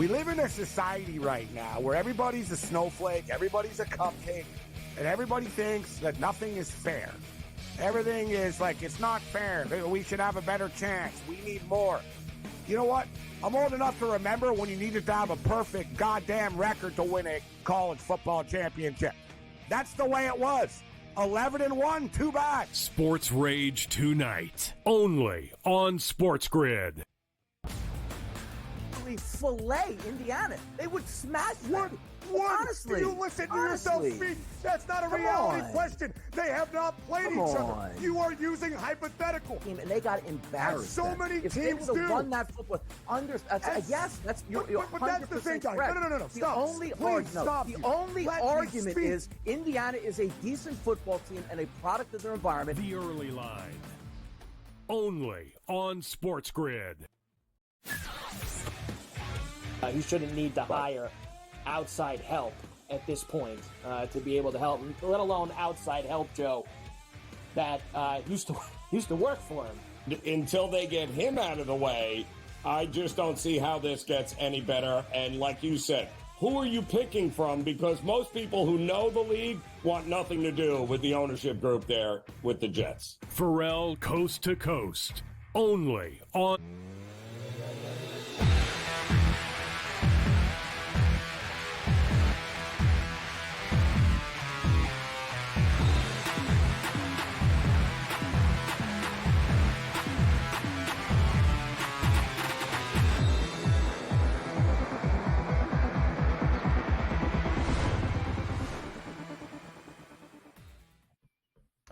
We live in a society right now where everybody's a snowflake, everybody's a cupcake, and everybody thinks that nothing is fair. Everything is like, it's not fair. We should have a better chance. We need more. You know what? I'm old enough to remember when you needed to have a perfect goddamn record to win a college football championship. That's the way it was. 11-1, too bad. Sports Rage tonight, only on Sports Grid. Fillet Indiana. They would smash them. What? Honestly. Do you listen to yourself speak? That's not a reality question. They have not played each other. You are using hypothetical. And they got embarrassed. So many if teams they would do. have won that football, yes, that's you're but that's the thing, guys. No. Stop. The only argument is Indiana is a decent football team and a product of their environment. The early line, only on Sports Grid. He shouldn't need to hire outside help at this point to be able to help him, let alone outside help, Joe, that used to work for him. Until they get him out of the way, I just don't see how this gets any better. And like you said, who are you picking from? Because most people who know the league want nothing to do with the ownership group there with the Jets. Pharrell Coast to Coast, only on...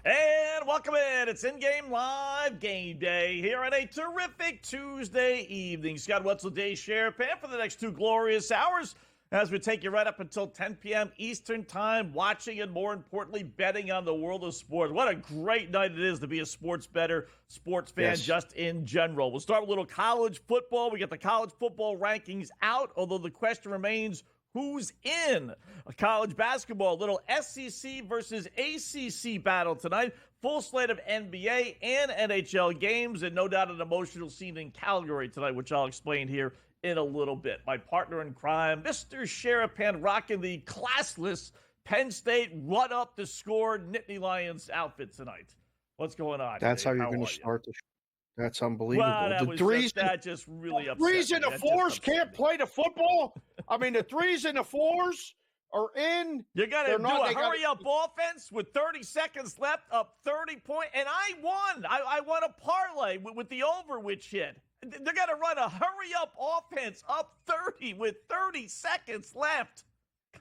And welcome in. It's in-game live game day here on a terrific Tuesday evening. Scott Wetzel, Dave Sherapan for the next 2 glorious hours as we take you right up until 10 p.m. Eastern time, watching and more importantly, betting on the world of sports. What a great night it is to be a sports bettor, sports fan, just in general. We'll start with a little college football. We got the college football rankings out, although the question remains, who's in? A college basketball, a little SEC versus ACC battle tonight. Full slate of NBA and NHL games, and no doubt an emotional scene in Calgary tonight, which I'll explain here in a little bit. My partner in crime, Mr. Sherapan, rocking the classless Penn State run up the score Nittany Lions outfit tonight. What's going on? That's Dave? how you're going to start the show. That's unbelievable. Well, that just really upset threes me. and the That fours just upset can't me. play the football. I mean, the threes and the fours are in. You got to do a hurry-up offense with 30 seconds left, up 30 points, and I won. I won a parlay with the over, which hit. They're going to run a hurry-up offense up 30 with 30 seconds left.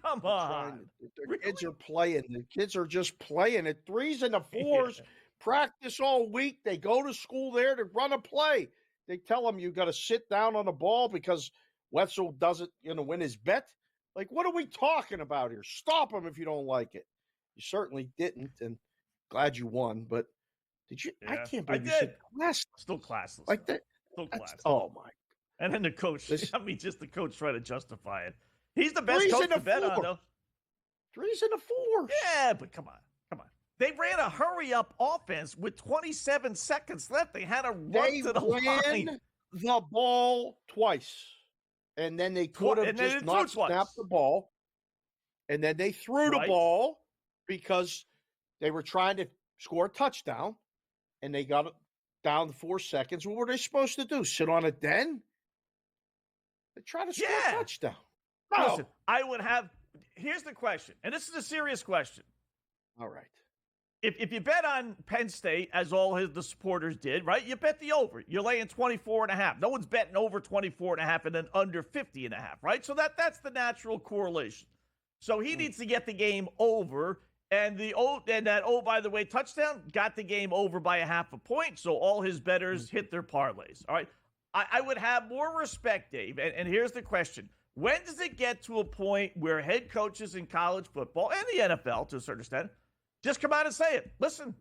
Come on. The kids are playing. The kids are just playing. The threes and the fours practice all week. They go to school there to run a play. They tell them you got to sit down on the ball because Wetzel doesn't win his bet. Like, what are we talking about here? Stop him if you don't like it. You certainly didn't, and glad you won. But did you? Yeah, I can't believe you said classless. Still classless. Like that. Still classless. Oh, my. And then the coach. Just the coach trying to justify it. He's the best coach to bet on, though. Threes and the fours. Yeah, but come on. They ran a hurry-up offense with 27 seconds left. They had to run to the line. The ball twice. And then they could have just not snapped the ball. And then they threw the ball because they were trying to score a touchdown. And they got it down to 4 seconds. What were they supposed to do? Sit on it then? They try to score a touchdown. No. Listen, I would have – here's the question, and this is a serious question. All right. If you bet on Penn State, as all the supporters did, right, you bet the over. You're laying 24.5. No one's betting over 24.5 and then under 50.5, right? So that's the natural correlation. So he needs to get the game over, and by the way, touchdown got the game over by 0.5 point, so all his bettors hit their parlays, all right? I would have more respect, Dave, and here's the question. When does it get to a point where head coaches in college football and the NFL, to a certain extent, just come out and say it? Listen,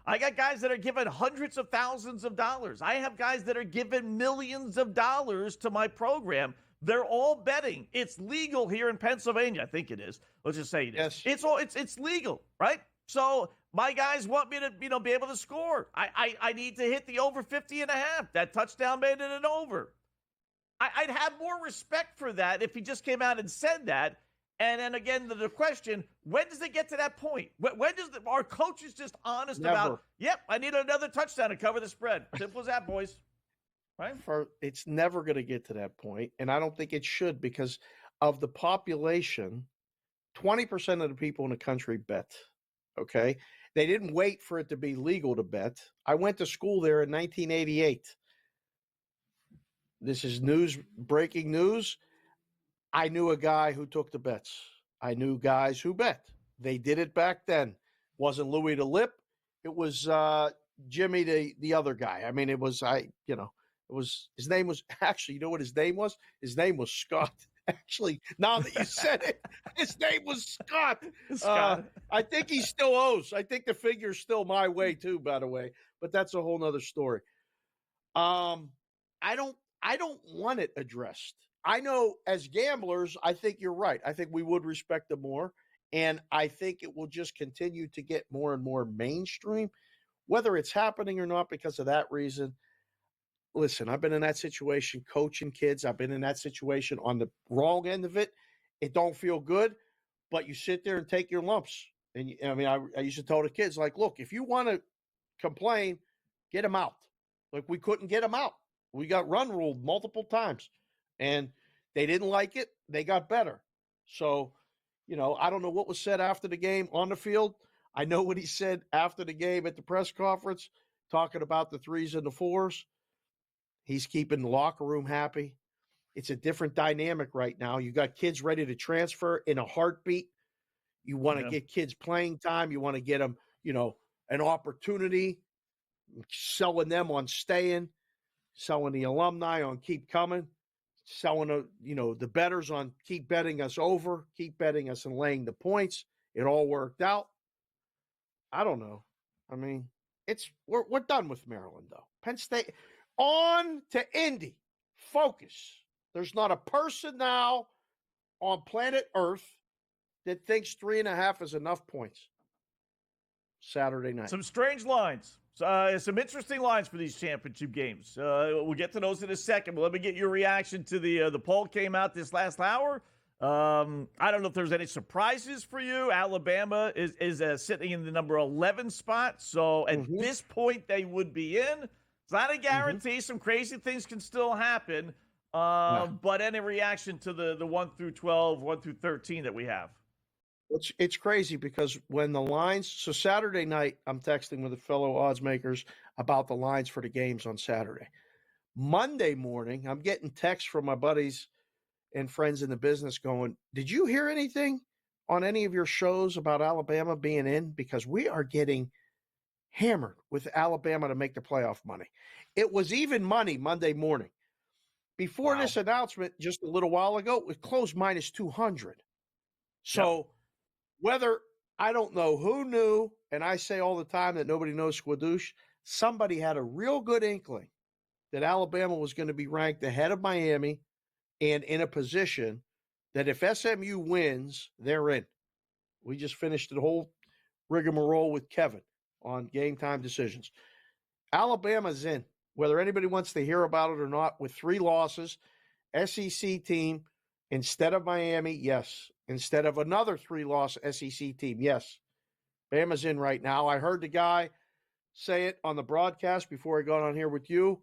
I got guys that are giving hundreds of thousands of dollars. I have guys that are giving millions of dollars to my program. They're all betting. It's legal here in Pennsylvania. I think it is. Let's just say it is. Yes. It's legal, right? So my guys want me to be able to score. I need to hit the over 50.5. That touchdown made it an over. I'd have more respect for that if he just came out and said that. And then again, the question, when does it get to that point? When does our coaches just honest about, yep, I need another touchdown to cover the spread. Simple as that, boys. Right? It's never going to get to that point, and I don't think it should, because of the population, 20% of the people in the country bet, okay? They didn't wait for it to be legal to bet. I went to school there in 1988. This is breaking news. I knew a guy who took the bets. I knew guys who bet. They did it back then. Wasn't Louis the Lip. It was Jimmy the other guy. I mean, it was his name was actually, you know what his name was? His name was Scott. Actually, now that you said it, his name was Scott. I think he still owes. I think the figure's still my way too, by the way. But that's a whole nother story. I don't want it addressed. I know as gamblers, I think you're right. I think we would respect them more. And I think it will just continue to get more and more mainstream, whether it's happening or not because of that reason. Listen, I've been in that situation coaching kids. I've been in that situation on the wrong end of it. It don't feel good, but you sit there and take your lumps. And I used to tell the kids, like, look, if you want to complain, get them out. Like, we couldn't get them out. We got run ruled multiple times, and they didn't like it. They got better. So, I don't know what was said after the game on the field. I know what he said after the game at the press conference, talking about the 3s and the 4s. He's keeping the locker room happy. It's a different dynamic right now. You got kids ready to transfer in a heartbeat. You want to get kids playing time. You want to get them, an opportunity, selling them on staying, selling the alumni on keep coming, selling, the bettors on keep betting us over, keep betting us and laying the points. It all worked out. I don't know. I mean, we're done with Maryland, though. Penn State. On to Indy. Focus. There's not a person now on planet Earth that thinks 3.5 is enough points Saturday night. Some strange lines. Some interesting lines for these championship games. We'll get to those in a second, but let me get your reaction to the poll came out this last hour. I don't know if there's any surprises for you. Alabama is sitting in the number 11 spot, so at this point they would be in. It's not a guarantee. Some crazy things can still happen. But any reaction to the 1 through 12, 1 through 13 that we have? It's crazy because when the lines, so Saturday night, I'm texting with the fellow odds makers about the lines for the games on Saturday. Monday morning, I'm getting texts from my buddies and friends in the business going, did you hear anything on any of your shows about Alabama being in? Because we are getting hammered with Alabama to make the playoff money. It was even money Monday morning. Before this announcement, just a little while ago, it closed minus 200. So whether, I don't know who knew, and I say all the time that nobody knows squadoosh, somebody had a real good inkling that Alabama was going to be ranked ahead of Miami and in a position that if SMU wins, they're in. We just finished the whole rigmarole with Kevin on game time decisions. Alabama's in, whether anybody wants to hear about it or not, with 3 losses. SEC team instead of Miami, yes. Instead of another 3-loss SEC team, yes. Bama's in right now. I heard the guy say it on the broadcast before I got on here with you.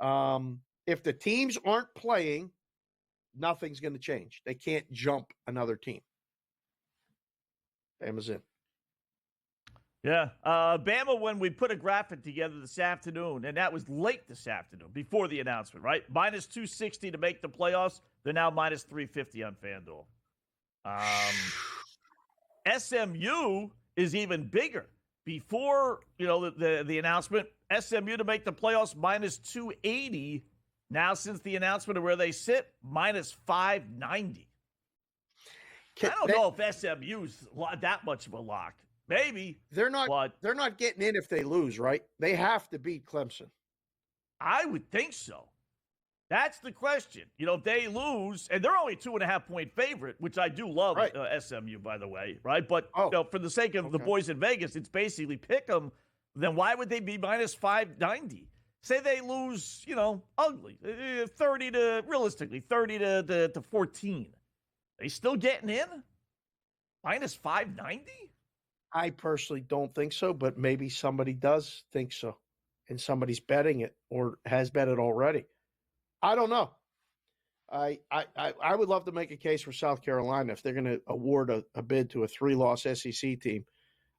If the teams aren't playing, nothing's going to change. They can't jump another team. Bama's in. Yeah. Bama, when we put a graphic together this afternoon, and that was late this afternoon, before the announcement, right? Minus 260 to make the playoffs. They're now minus 350 on FanDuel. SMU is even bigger. Before, the announcement, SMU to make the playoffs minus 280. Now, since the announcement of where they sit, minus 590. I don't know if SMU's that much of a lock. Maybe. They're not getting in if they lose, right? They have to beat Clemson. I would think so. That's the question. If they lose, and they're only 2.5-point favorite, which I do love, right. SMU, by the way, right? But for the sake of the boys in Vegas, it's basically pick them. Then why would they be minus 590? say they lose, ugly, 30 to 14. They still getting in? Minus 590? I personally don't think so, but maybe somebody does think so, and somebody's betting it or has bet it already. I don't know. I would love to make a case for South Carolina if they're going to award a bid to a 3-loss SEC team.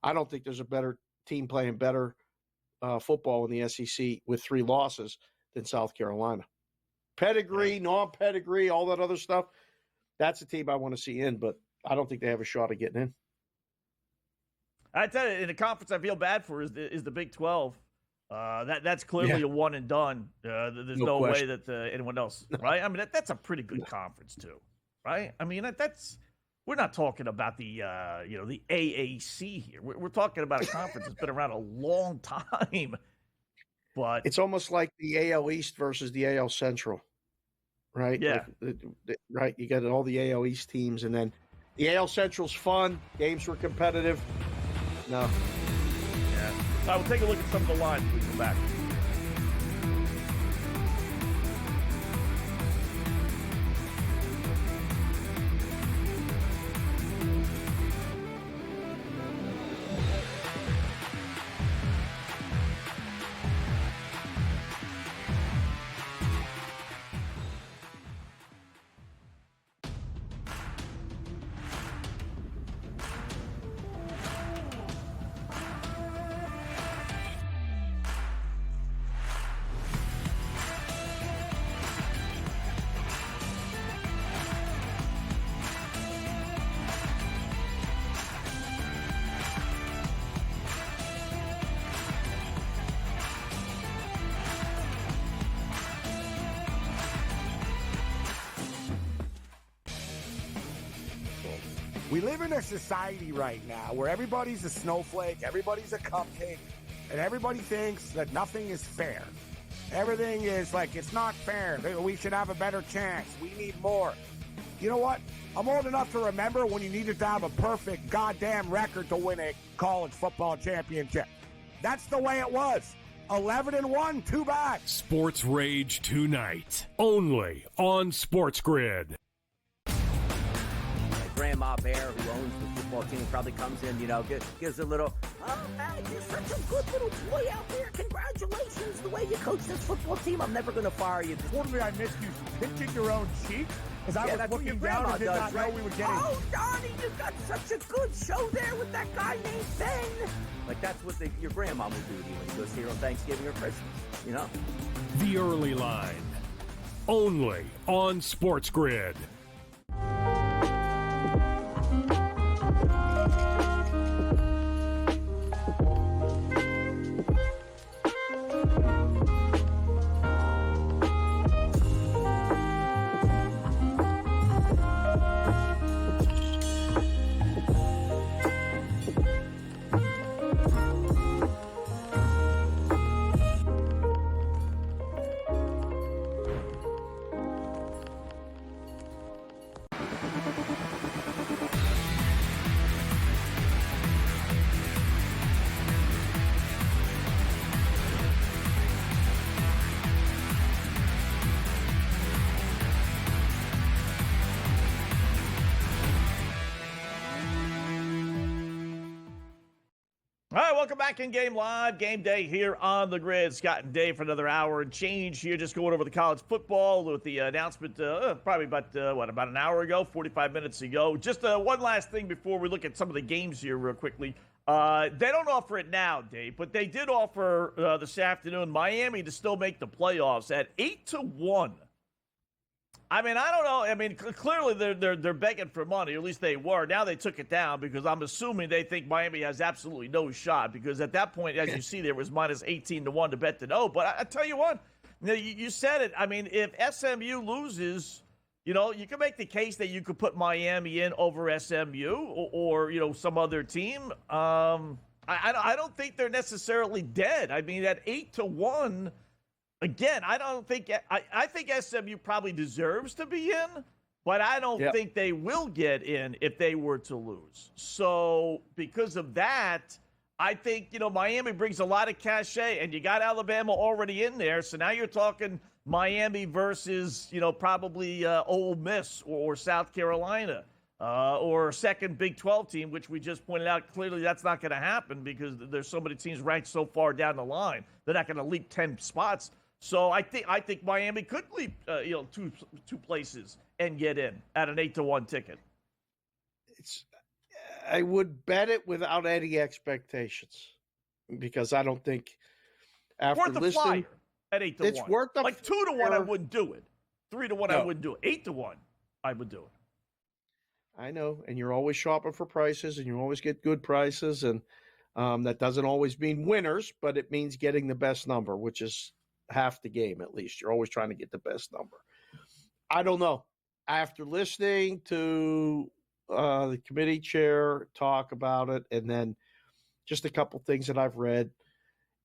I don't think there's a better team playing better football in the SEC with 3 losses than South Carolina. Pedigree, non-pedigree, all that other stuff. That's a team I want to see in, but I don't think they have a shot at getting in. I tell you, in a conference I feel bad for is the Big 12. That's clearly a one and done. There's no way that anyone else, right? I mean, that's a pretty good conference too, right? I mean, that's we're not talking about the the AAC here. We're talking about a conference that's been around a long time. But it's almost like the AL East versus the AL Central, right? Yeah, right. You got all the AL East teams, and then the AL Central's fun. Games were competitive. No. Yeah. All right, we'll take a look at some of the lines when we come back. We live in a society right now where everybody's a snowflake, everybody's a cupcake, and everybody thinks that nothing is fair. Everything is like, it's not fair. We should have a better chance. We need more. You know what? I'm old enough to remember when you needed to have a perfect goddamn record to win a college football championship. That's the way it was. 11-1, too bad. Sports Rage tonight, only on Sports Grid. Grandma Bear, who owns the football team, probably comes in, gives a little, oh, man, you're such a good little boy out there. Congratulations, the way you coach this football team. I'm never going to fire you. Totally, I missed you pinching your own cheek as I was looking down and did not know we were getting. Oh, Donnie, you got such a good show there with that guy named Ben. Like, that's what your grandma will do to you when you go see her on Thanksgiving or Christmas, The Early Line, only on Sports Grid. All right, welcome back in Game Live. Game day here on the Grid. Scott and Dave for another hour and change here. Just going over the college football with the announcement probably about an hour ago, 45 minutes ago. Just one last thing before we look at some of the games here real quickly. They don't offer it now, Dave, but they did offer this afternoon Miami to still make the playoffs at 8-1. I mean, I don't know. I mean, clearly they're begging for money, or at least they were. Now they took it down because I'm assuming they think Miami has absolutely no shot because at that point, as you see, there was minus 18-1 to bet to no. But I tell you what, you said it. I mean, if SMU loses, you can make the case that you could put Miami in over SMU or some other team. I don't think they're necessarily dead. I mean, at 8-1. Again, I think SMU probably deserves to be in, but I don't think they will get in if they were to lose. So because of that, I think, Miami brings a lot of cachet, and you got Alabama already in there. So now you're talking Miami versus, probably Ole Miss or South Carolina or a second Big 12 team, which we just pointed out. Clearly that's not going to happen because there's so many teams ranked so far down the line. They're not going to leap 10 spots. So I think Miami could leap, two places and get in at an 8-1 ticket. I would bet it without any expectations because I don't think after worth a flyer at 8-1. It's worth a 2-1. I wouldn't do it. 3-1. I wouldn't do it. 8-1. I would do it. I know, and you're always shopping for prices, and you always get good prices, and that doesn't always mean winners, but it means getting the best number, which is half the game at least. You're always trying to get the best number. I don't know. After listening to the committee chair talk about it, and then just a couple things that I've read,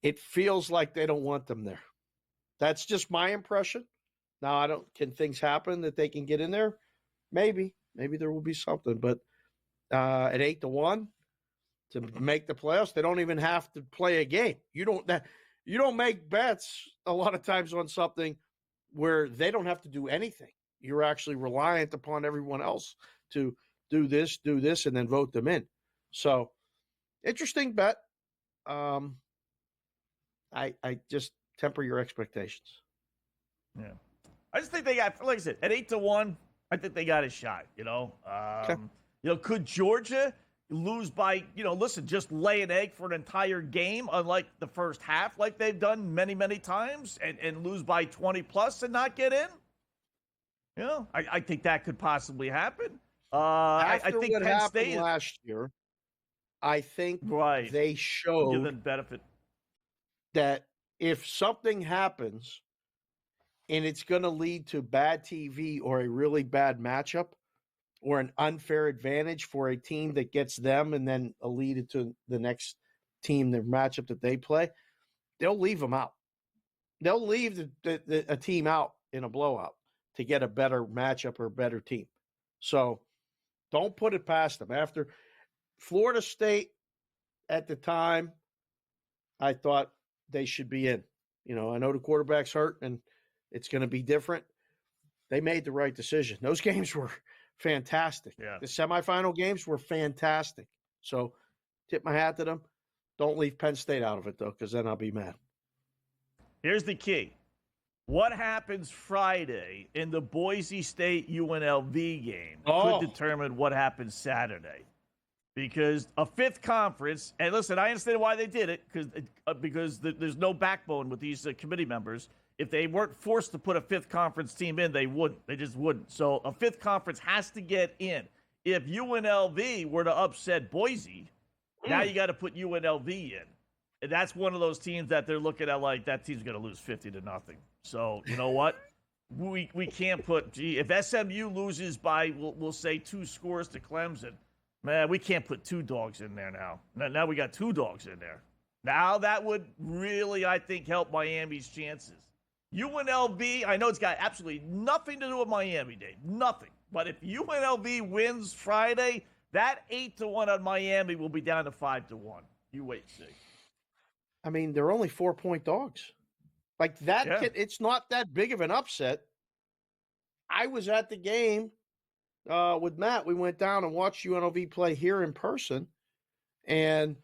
it feels like they don't want them there. That's just my impression. Now, can things happen that they can get in there? Maybe there will be something, but at 8-1 to make the playoffs, they don't even have to play a game. You don't make bets a lot of times on something where they don't have to do anything. You're actually reliant upon everyone else to do this, and then vote them in. So, interesting bet. I just temper your expectations. Yeah. I just think they got, like I said, at 8-1, I think they got a shot, Okay. Could Georgia lose by, just lay an egg for an entire game, unlike the first half, like they've done many, many times, and lose by 20+ and not get in? I think that could possibly happen. I think what Penn happened State last year, I think right. they Give showed them benefit that if something happens and it's going to lead to bad TV or a really bad matchup or an unfair advantage for a team that gets them and then a lead to the next team, the matchup that they play, they'll leave them out. They'll leave a team out in a blowout to get a better matchup or a better team. So don't put it past them. After Florida State at the time, I thought they should be in. I know the quarterback's hurt and it's going to be different. They made the right decision. Those games were fantastic. Yeah. The semifinal games were fantastic. So tip my hat to them. Don't leave Penn State out of it, though, because then I'll be mad. Here's the key. What happens Friday in the Boise State UNLV game could determine what happens Saturday. Because a fifth conference, and listen, I understand why they did it, because there's no backbone with these committee members. If they weren't forced to put a fifth conference team in, they wouldn't. They just wouldn't. So a fifth conference has to get in. If UNLV were to upset Boise, now you got to put UNLV in. And that's one of those teams that they're looking at like, that team's going to lose 50-0. So, you know what? We can't put, if SMU loses by, we'll say 2 scores to Clemson, man, we can't put 2 dogs in there now. Now we got 2 dogs in there. Now that would really, I think, help Miami's chances. UNLV, I know it's got absolutely nothing to do with Miami, Dave. Nothing. But if UNLV wins Friday, that 8-1 on Miami will be down to 5-1. You wait and see. I mean, they're only 4-point dogs. Like that, Yeah. It's not that big of an upset. I was at the game with Matt. We went down and watched UNLV play here in person. And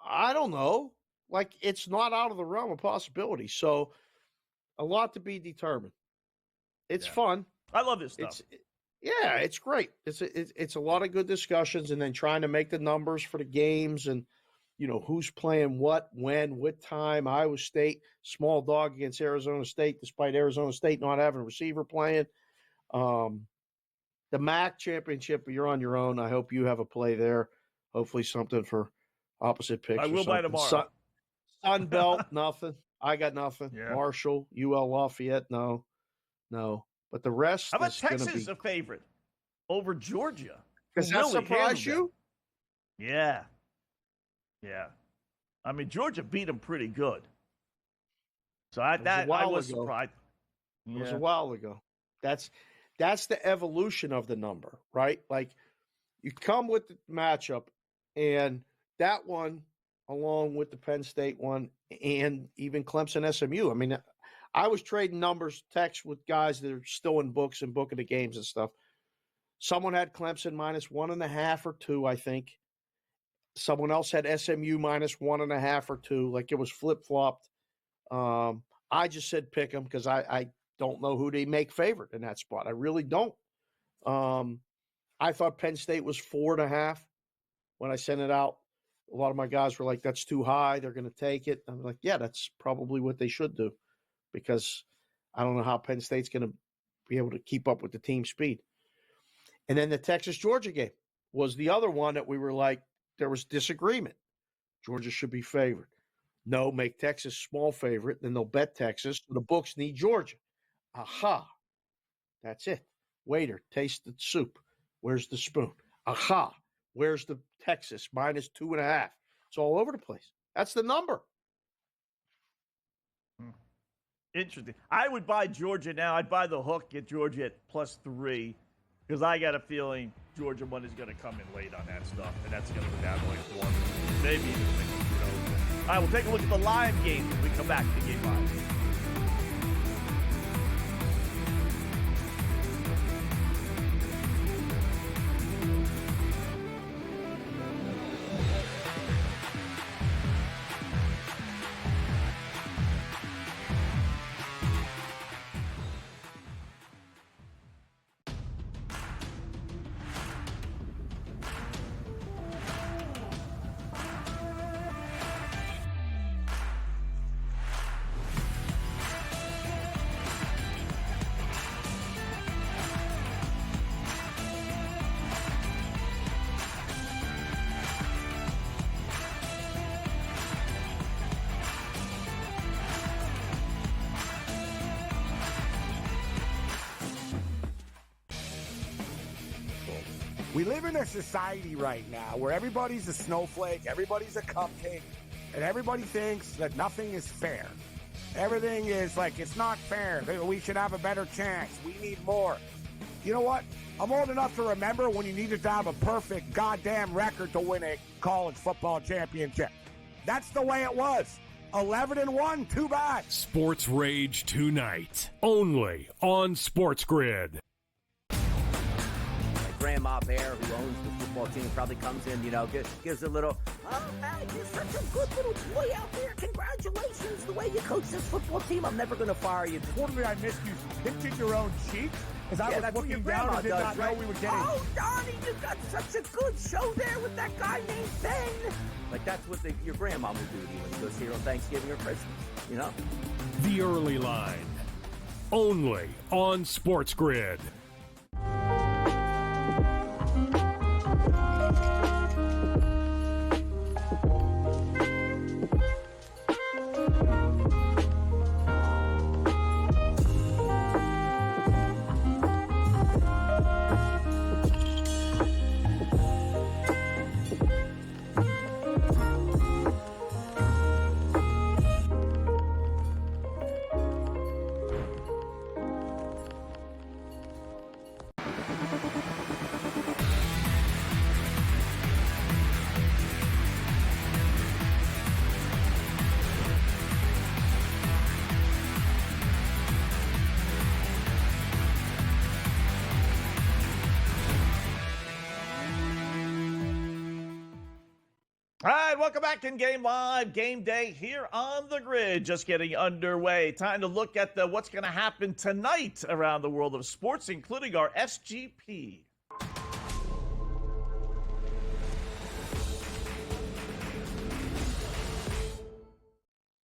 I don't know. Like, it's not out of the realm of possibility. So, a lot to be determined. It's fun. I love this stuff. It's great. It's a lot of good discussions, and then trying to make the numbers for the games and, who's playing what, when, what time. Iowa State, small dog against Arizona State, despite Arizona State not having a receiver playing. The MAC championship, you're on your own. I hope you have a play there. Hopefully something for opposite picks. I will by tomorrow. Sun Belt, nothing. I got nothing. Yeah. Marshall, UL Lafayette, no. But the rest How about is going to Texas be. a favorite over Georgia? Does that Really surprise handled you? them. Yeah. I mean, Georgia beat them pretty good. So I was ago. surprised. It was a while ago. That's the evolution of the number, right? Like, you come with the matchup, and that one along with the Penn State one, and even Clemson SMU. I mean, I was trading numbers, texts with guys that are still in books and booking the games and stuff. Someone had Clemson minus 1.5 or 2, I think. Someone else had SMU minus 1.5 or 2, like it was flip-flopped. I just said pick them because I don't know who they make favorite in that spot. I really don't. I thought Penn State was 4.5 when I sent it out. A lot of my guys were like, that's too high. They're going to take it. I'm like, yeah, that's probably what they should do because I don't know how Penn State's going to be able to keep up with the team speed. And then the Texas-Georgia game was the other one that we were like, there was disagreement. Georgia should be favored. No, make Texas small favorite, then they'll bet Texas. So the books need Georgia. Aha. That's it. Waiter, taste the soup. Where's the spoon? Aha. Where's the Texas minus 2.5? It's all over the place. That's the number. Interesting. I would buy Georgia now. I'd buy the hook, get Georgia at +3, because I got a feeling Georgia money is going to come in late on that stuff, and that's going to go down to like 1, maybe even All right, we'll take a look at the live game when we come back to Game Live. We live in a society right now where everybody's a snowflake, everybody's a cupcake, and everybody thinks that nothing is fair. Everything is like, it's not fair. We should have a better chance. We need more. You know what? I'm old enough to remember when you needed to have a perfect goddamn record to win a college football championship. That's the way it was. 11-1, too bad. Sports Rage tonight, only on Sports Grid. Grandma Bear, who owns the football team, probably comes in, gives a little, oh, man, you're such a good little boy out there. Congratulations, the way you coach this football team. I'm never going to fire you. Totally, I missed you pinching your own cheek as I was looking down and did not know we were getting. Oh, Donnie, you got such a good show there with that guy named Ben. Like, that's what your grandma would do to you when you go see her on Thanksgiving or Christmas, The Early Line, only on Sports Grid. All right, welcome back in Game Live. Game day here on the Grid, just getting underway. Time to look at what's going to happen tonight around the world of sports, including our SGP.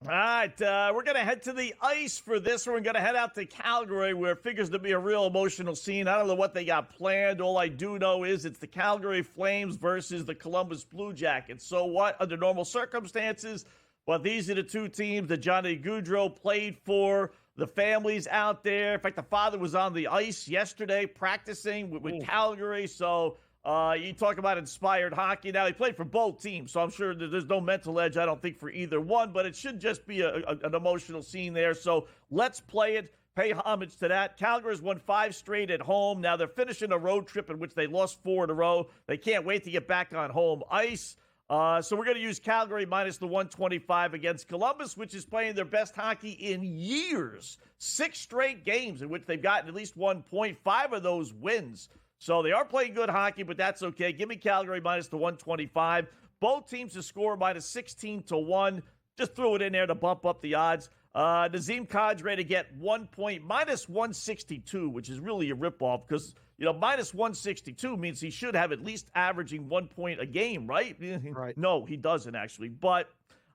All right, we're going to head to the ice for this one. We're going to head out to Calgary, where it figures to be a real emotional scene. I don't know what they got planned. All I do know is it's the Calgary Flames versus the Columbus Blue Jackets. So what, under normal circumstances, but these are the two teams that Johnny Gaudreau played for. The families out there. In fact, the father was on the ice yesterday practicing with Calgary. So you talk about inspired hockey. Now, he played for both teams, so I'm sure that there's no mental edge, I don't think, for either one, but it should just be an emotional scene there. So let's play it, pay homage to that. Calgary's won 5 straight at home. Now they're finishing a road trip in which they lost 4 in a row. They can't wait to get back on home ice. So we're going to use Calgary minus the 125 against Columbus, which is playing their best hockey in years. 6 straight games in which they've gotten at least 1 point, 5 of those wins. So they are playing good hockey, but that's okay. Give me Calgary minus the 125. Both teams to score minus 16-1. Just threw it in there to bump up the odds. Nazem Kadri to get 1 point, minus 162, which is really a ripoff because, minus 162 means he should have at least averaging 1 point a game, right? Right. No, he doesn't actually. But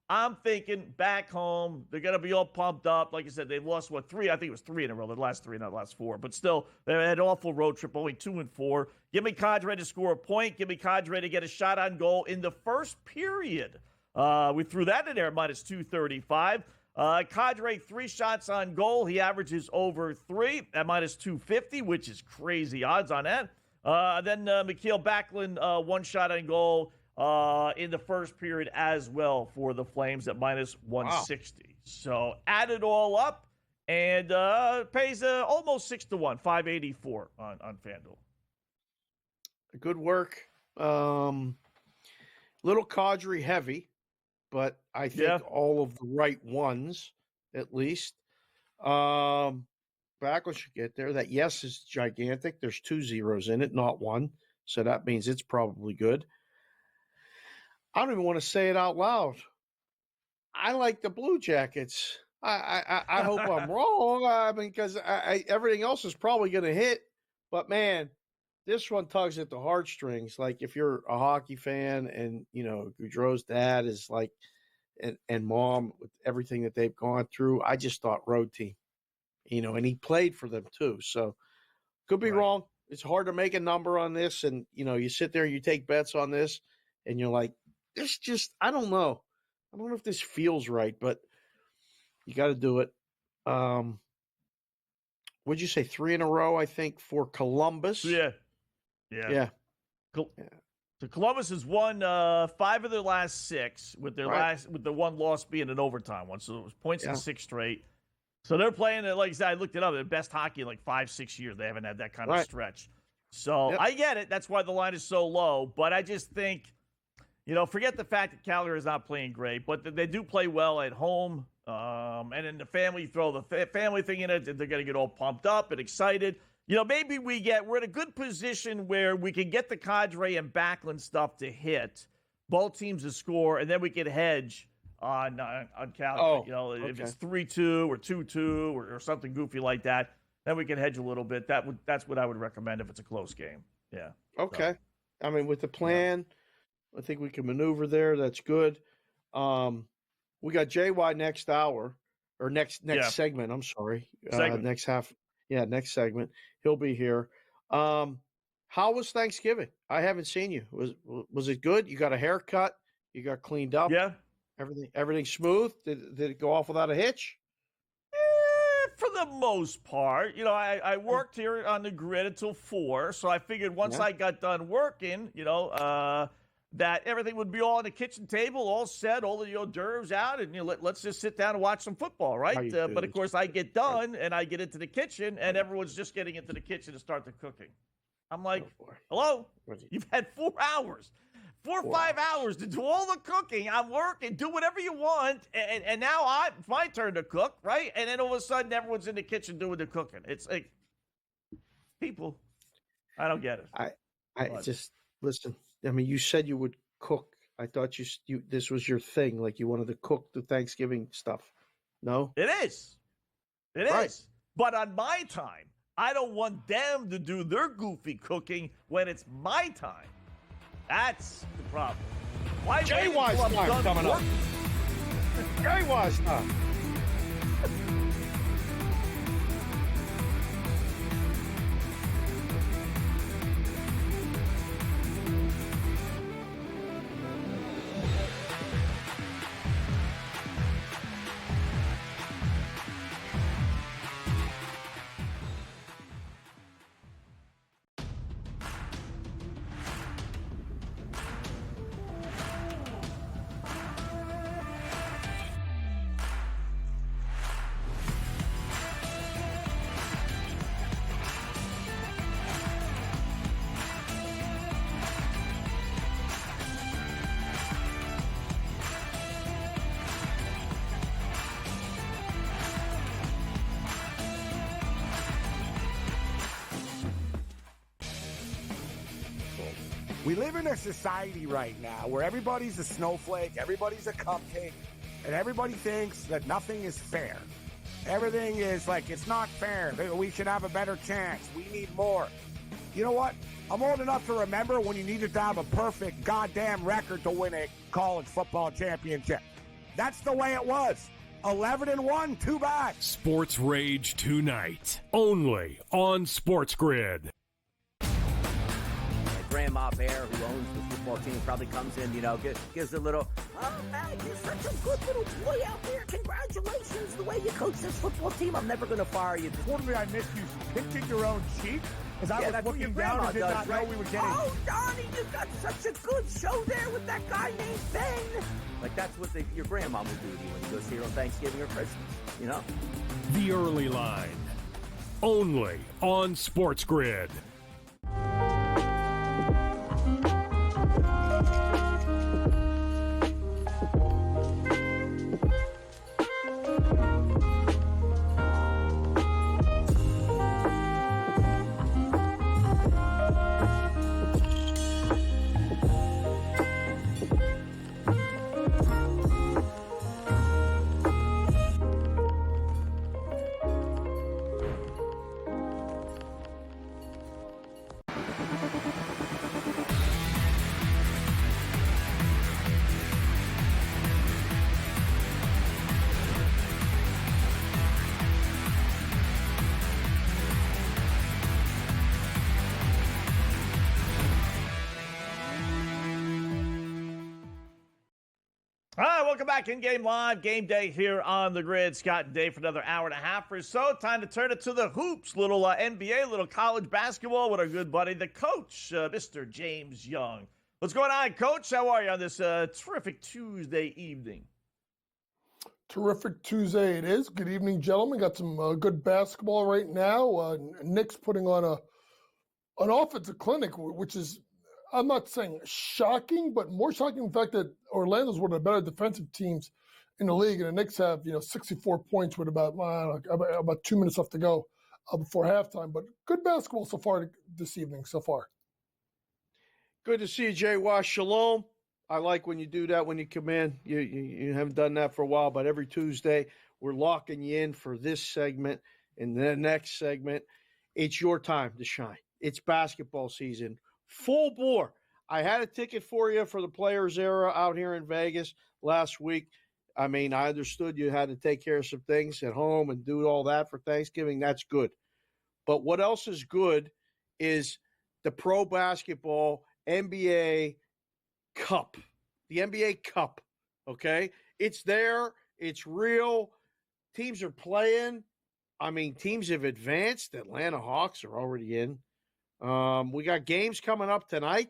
I'm thinking back home, they're going to be all pumped up. Like I said, they've lost, 3? I think it was 3 in a row. The last 3, not the last 4. But still, they had an awful road trip, only 2-4. Give me Kadri to score a point. Give me Kadri to get a shot on goal in the first period. We threw that in there, minus 235. Kadri, 3 shots on goal. He averages over 3 at minus 250, which is crazy odds on that. Then Mikael Backlund, 1 shot on goal in the first period as well for the Flames at minus 160. Wow. So add it all up and pays almost 6-1, 584 on FanDuel. Good work. Little Kadri heavy, but I think all of the right ones, at least. Backlund should get there. That yes is gigantic. There's 2 zeros in it, not 1. So that means it's probably good. I don't even want to say it out loud. I like the Blue Jackets. I hope I'm wrong. I mean, because everything else is probably going to hit. But, man, this one tugs at the heartstrings. Like, if you're a hockey fan and, Goudreau's dad is like, and mom, with everything that they've gone through, I just thought road team, and he played for them too. So, could be wrong. It's hard to make a number on this. And, you sit there, you take bets on this, and you're like, this just, I don't know. I don't know if this feels right, but you got to do it. Would you say 3 in a row, I think, for Columbus? Yeah. So Columbus has won 5 of their last 6, with their with the one loss being an overtime one. So it was points in 6 straight. So they're playing, like I said, I looked it up, their best hockey in like 5-6 years. They haven't had that kind of stretch. So I get it. That's why the line is so low. But I just think, forget the fact that Calgary is not playing great, but they do play well at home. And in the family, you throw the family thing in it, they're going to get all pumped up and excited. Maybe we're in a good position where we can get the Kadri and Backlund stuff to hit, both teams to score, and then we can hedge on Calgary. If it's 3-2 or 2-2 or something goofy like that, then we can hedge a little bit. That's what I would recommend if it's a close game. Yeah. Okay. So, I mean, with the plan, I think we can maneuver there. That's good. We got JY next hour or next segment. I'm sorry. Next half. Yeah, next segment. He'll be here. How was Thanksgiving? I haven't seen you. Was it good? You got a haircut? You got cleaned up? Yeah. Everything smooth? Did it go off without a hitch? For the most part. I worked here on the grid until 4, so I figured once I got done working, that everything would be all on the kitchen table, all set, all the hors d'oeuvres out, and let's just sit down and watch some football, right? But of course, I get done and I get into the kitchen, and everyone's just getting into the kitchen to start the cooking. I'm like, hello, you've had 4 hours, 4 or 5 hours to do all the cooking. I'm working, do whatever you want, and now it's my turn to cook, right? And then all of a sudden, everyone's in the kitchen doing the cooking. It's like, people, I don't get it. I just listen. I mean, you said you would cook. I thought you this was your thing, like you wanted to cook the Thanksgiving stuff. No? It is. It is. But on my time, I don't want them to do their goofy cooking when it's my time. That's the problem. Why JY's time coming up. JY's time. We live in a society right now where everybody's a snowflake, everybody's a cupcake, and everybody thinks that nothing is fair. Everything is like, it's not fair. We should have a better chance. We need more. You know what? I'm old enough to remember when you needed to have a perfect goddamn record to win a college football championship. That's the way it was. 11-1, too bad. Sports Rage tonight, only on Sports Grid. Grandma Bear, who owns the football team, probably comes in, gives a little, oh, man, you're such a good little boy out there. Congratulations, the way you coach this football team. I'm never going to fire you. Totally, I missed you pinching your own cheek as I was looking down and did not know we were getting. Oh, Donnie, you got such a good show there with that guy named Ben. Like, that's what your grandma would do to you when you go see her on Thanksgiving or Christmas, The Early Line, only on Sports Grid. All right, welcome back. In-game live, game day here on the Grid. Scott and Dave for another hour and a half or so. Time to turn it to the hoops. Little NBA, little college basketball with our good buddy, the coach, Mr. James Young. What's going on, Coach? How are you on this terrific Tuesday evening? Terrific Tuesday it is. Good evening, gentlemen. Got some good basketball right now. Knicks putting on an offensive clinic, which is, I'm not saying shocking, but more shocking the fact that Orlando's one of the better defensive teams in the league, and the Knicks have 64 points with about 2 minutes left to go before halftime. But good basketball so far this evening so far. Good to see you, Jay Wash. Shalom. I like when you do that when you come in. You haven't done that for a while, but every Tuesday we're locking you in for this segment and the next segment. It's your time to shine. It's basketball season. Full bore. I had a ticket for you for the Players Era out here in Vegas last week. I mean, I understood you had to take care of some things at home and do all that for Thanksgiving. That's good. But what else is good is the pro basketball NBA Cup. The NBA Cup, okay? It's there. It's real. Teams are playing. I mean, teams have advanced. Atlanta Hawks are already in. We got games coming up tonight.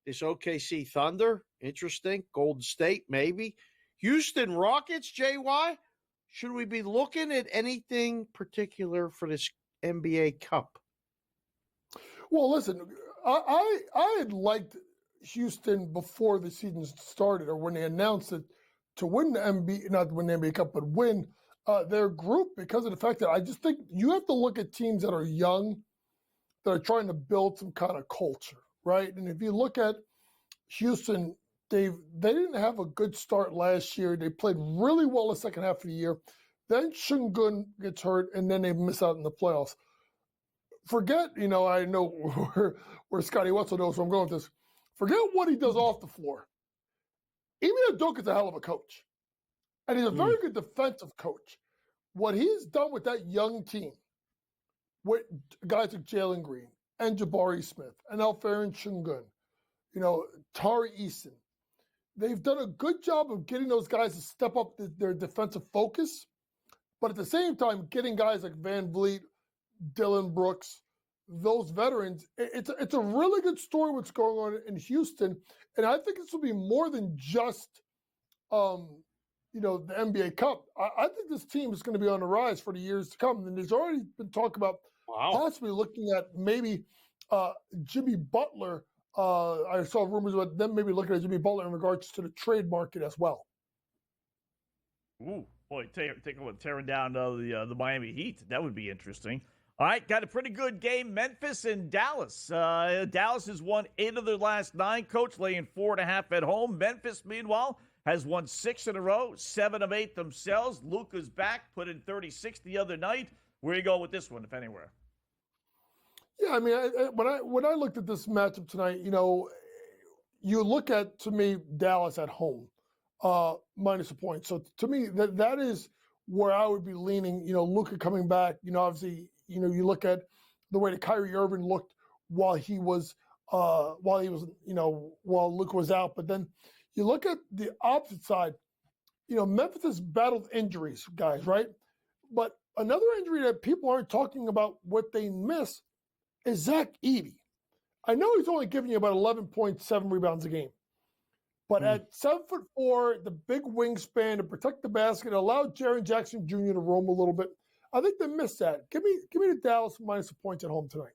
This OKC Thunder, interesting. Golden State, maybe. Houston Rockets, JY. Should we be looking at anything particular for this NBA Cup? Well, listen, I had liked Houston before the season started, or when they announced it, to win the NBA, not win the NBA Cup, but win their group, because of the fact that I just think you have to look at teams that are young, that are trying to build some kind of culture, right? And if you look at Houston, they didn't have a good start last year. They played really well the second half of the year. Then Şengün gets hurt, and then they miss out in the playoffs. Forget, I know where Scotty Wetzel knows where I'm going with this. Forget what he does off the floor. Ime Udoka is a hell of a coach. And he's a very good defensive coach. What he's done with that young team, with guys like Jalen Green and Jabari Smith and Alperen Şengün, Tari Eason, they've done a good job of getting those guys to step up their defensive focus, but at the same time, getting guys like Van Vliet, Dylan Brooks, those veterans. It's a really good story what's going on in Houston, and I think this will be more than just the NBA Cup. I think this team is going to be on the rise for the years to come, and there's already been talk about possibly looking at maybe Jimmy Butler. I saw rumors about them maybe looking at Jimmy Butler in regards to the trade market as well. Ooh, boy, tearing down the Miami Heat. That would be interesting. All right, got a pretty good game. Memphis and Dallas. Dallas has won 8 of their last 9. Coach laying 4.5 at home. Memphis, meanwhile, has won 6 in a row, 7 of 8 themselves. Luka's back, put in 36 the other night. Where you go with this one, if anywhere? Yeah, I mean, when I looked at this matchup tonight, you look at, to me, Dallas at home, minus a point. So to me, that is where I would be leaning. Luka coming back. Obviously, you look at the way that Kyrie Irving looked while Luka was out. But then you look at the opposite side. Memphis has battled injuries, guys, right? But another injury that people aren't talking about what they miss is Zach Edey. I know he's only giving you about 11.7 rebounds a game. But at 7'4", the big wingspan to protect the basket, allow Jaren Jackson Jr. to roam a little bit. I think they missed that. Give me the Dallas minus the points at home tonight.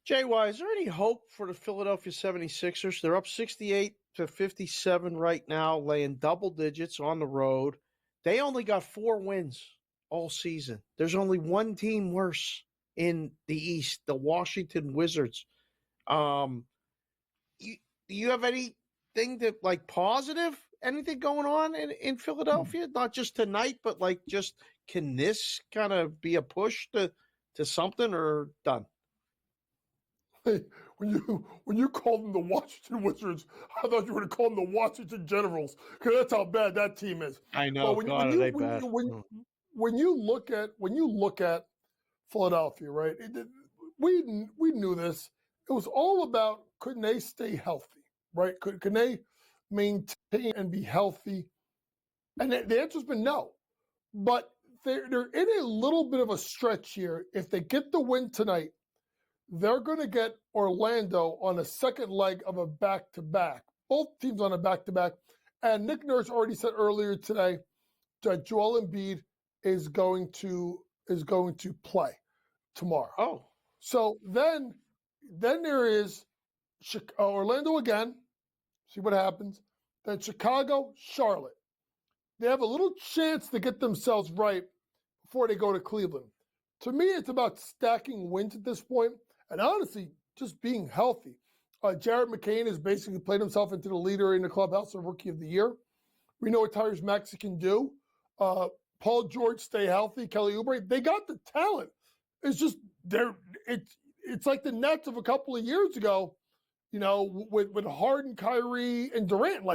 JY, is there any hope for the Philadelphia 76ers? They're up 68-57 right now, laying double digits on the road. They only got 4 wins all season. There's only one team worse in the East, the Washington Wizards. Do you have anything that positive? Anything going on in Philadelphia? Not just tonight, but just can this kind of be a push to something or done? Hey, when you called them the Washington Wizards, I thought you were going to call them the Washington Generals, because that's how bad that team is. I know. When you look at Philadelphia, right? We knew this. It was all about, could they stay healthy, right? Can they maintain and be healthy? And the answer's been no. But they're in a little bit of a stretch here. If they get the win tonight, they're going to get Orlando on a second leg of a back-to-back. Both teams on a back-to-back. And Nick Nurse already said earlier today that Joel Embiid is going to play tomorrow. Oh. So then there is Orlando again. See what happens. Then Chicago, Charlotte. They have a little chance to get themselves right before they go to Cleveland. To me, it's about stacking wins at this point, and honestly, just being healthy. Jared McCain has basically played himself into the leader in the clubhouse of Rookie of the Year. We know what Tyrese Maxey can do. Paul George, stay healthy. Kelly Oubre, they got the talent. It's just it's like the Nets of a couple of years ago, with Harden, Kyrie, and Durant.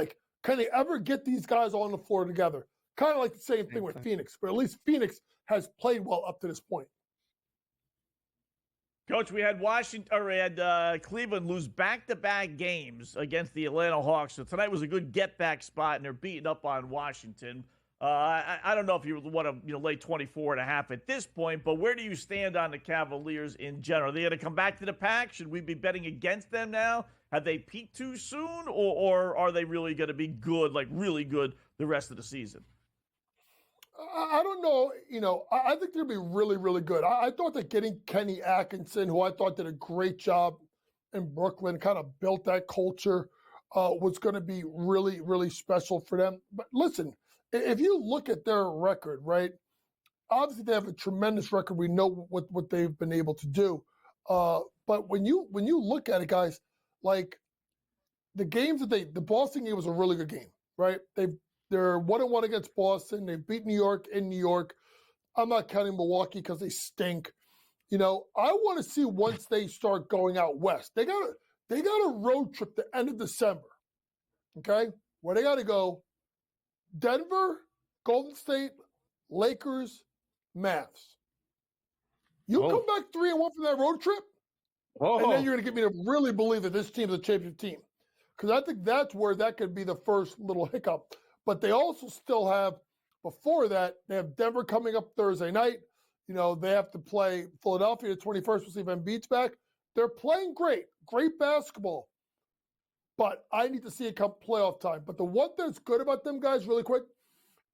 Can they ever get these guys on the floor together? Kind of like the same thing with Phoenix, but at least Phoenix has played well up to this point. Coach, we had Cleveland lose back-to-back games against the Atlanta Hawks. So tonight was a good get-back spot, and they're beating up on Washington. I don't know if you want to lay 24.5 at this point, but where do you stand on the Cavaliers in general? Are they going to come back to the pack? Should we be betting against them now? Have they peaked too soon, or are they really going to be good, really good, the rest of the season? I don't know. I think they'll be really, really good. I thought that getting Kenny Atkinson, who I thought did a great job in Brooklyn, kind of built that culture, was going to be really, really special for them. But listen, if you look at their record, right, obviously they have a tremendous record. We know what they've been able to do. But when you look at it, guys, the games that the Boston game was a really good game, right? They're 1-1 against Boston. They beat New York in New York. I'm not counting Milwaukee because they stink. I want to see once they start going out west. They got a road trip the end of December, okay, where they got to go Denver, Golden State, Lakers, Mavs. You come back 3-1 from that road trip, and then you're going to get me to really believe that this team is a championship team. Because I think that's where that could be the first little hiccup. But they also still have, before that, they have Denver coming up Thursday night. They have to play Philadelphia the 21st. We'll see if Embiid's back. They're playing great basketball. But I need to see it come playoff time. But the one that's good about them, guys, really quick,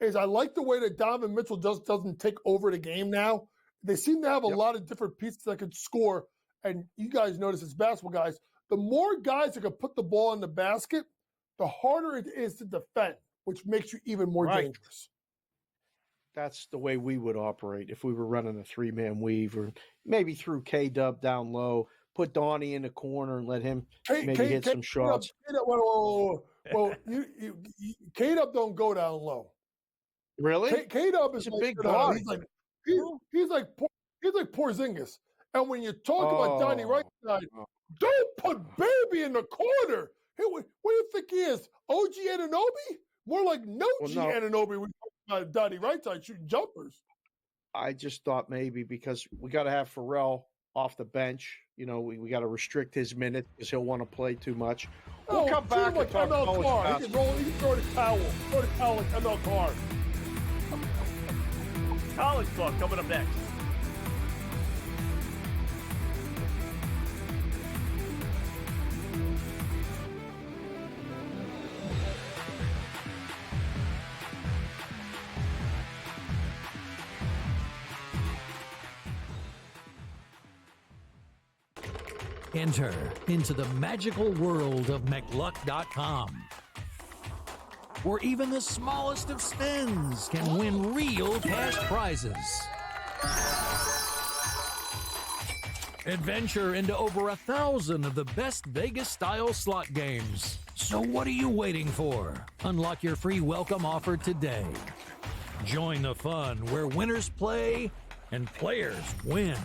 is I like the way that Donovan Mitchell just doesn't take over the game now. They seem to have a lot of different pieces that can score. And you guys notice as basketball guys, the more guys that can put the ball in the basket, the harder it is to defend, which makes you even more dangerous. that's the way we would operate if we were running a 3-man weave, or maybe threw K-Dub down low, put Donnie in the corner and let him maybe hit some shots. Well, K-Dub don't go down low. Really? K-Dub is a big guy. guy. He's like Porzingis. And when you talk about Donnie right side, don't put Baby in the corner. Hey, what do you think he is? OG Anunoby? More like Anunoby when you talk about Donnie right side shooting jumpers. I just thought maybe because we got to have Pharrell off the bench. You know, we got to restrict his minutes because he'll want to play too much. We'll come back and talk ML Carr. He can throw the towel. Throw the towel like ML Carr. College talk coming up next. Enter into the magical world of McLuck.com, where even the smallest of spins can win real cash prizes. Adventure into over 1,000 of the best Vegas-style slot games. So what are you waiting for? Unlock your free welcome offer today. Join the fun where winners play and players win.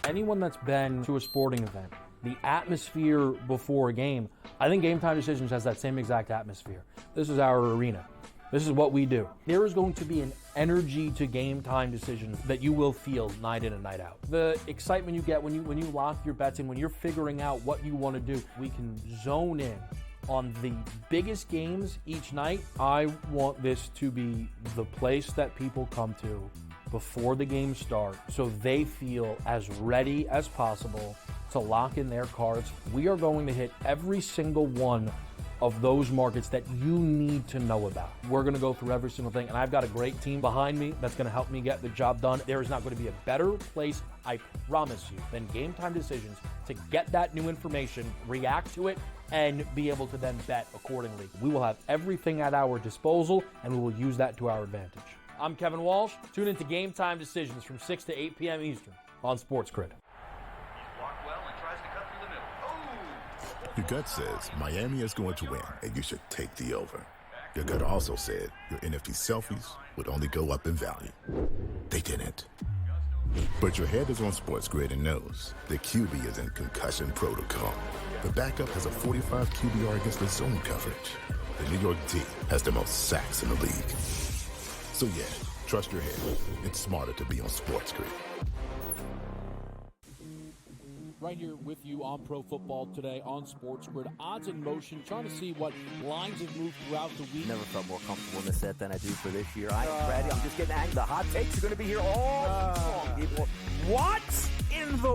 Anyone that's been to a sporting event, the atmosphere before a game, I think Game Time Decisions has that same exact atmosphere. This is our arena. This is what we do. There is going to be an energy to Game Time Decisions that you will feel night in and night out. The excitement you get when you lock your bets in, when you're figuring out what you want to do, we can zone in on the biggest games each night. I want this to be the place that people come to before the games start so they feel as ready as possible to lock in their cards. We are going to hit every single one of those markets that you need to know about. We're going to go through every single thing, and I've got a great team behind me that's going to help me get the job done. There is not going to be a better place, I promise you, than Game Time Decisions to get that new information, react to it, and be able to then bet accordingly. We will have everything at our disposal, and we will use that to our advantage. I'm Kevin Walsh. Tune into Game Time Decisions from 6 to 8 p.m. Eastern on Sports Grid. Your gut says Miami is going to win, and you should take the over. Your gut also said your NFT selfies would only go up in value. They didn't. But your head is on Sports Grid and knows the QB is in concussion protocol. The backup has a 45 QBR against the zone coverage. The New York D has the most sacks in the league. So yeah, trust your head. It's smarter to be on Sports Grid. Right here with you on Pro Football Today on Sports Grid. Odds in motion, trying to see what lines have moved throughout the week. Never felt more comfortable in this set than I do for this year. I am ready. I'm just getting angry. The hot takes are going to be here all long, people. What in the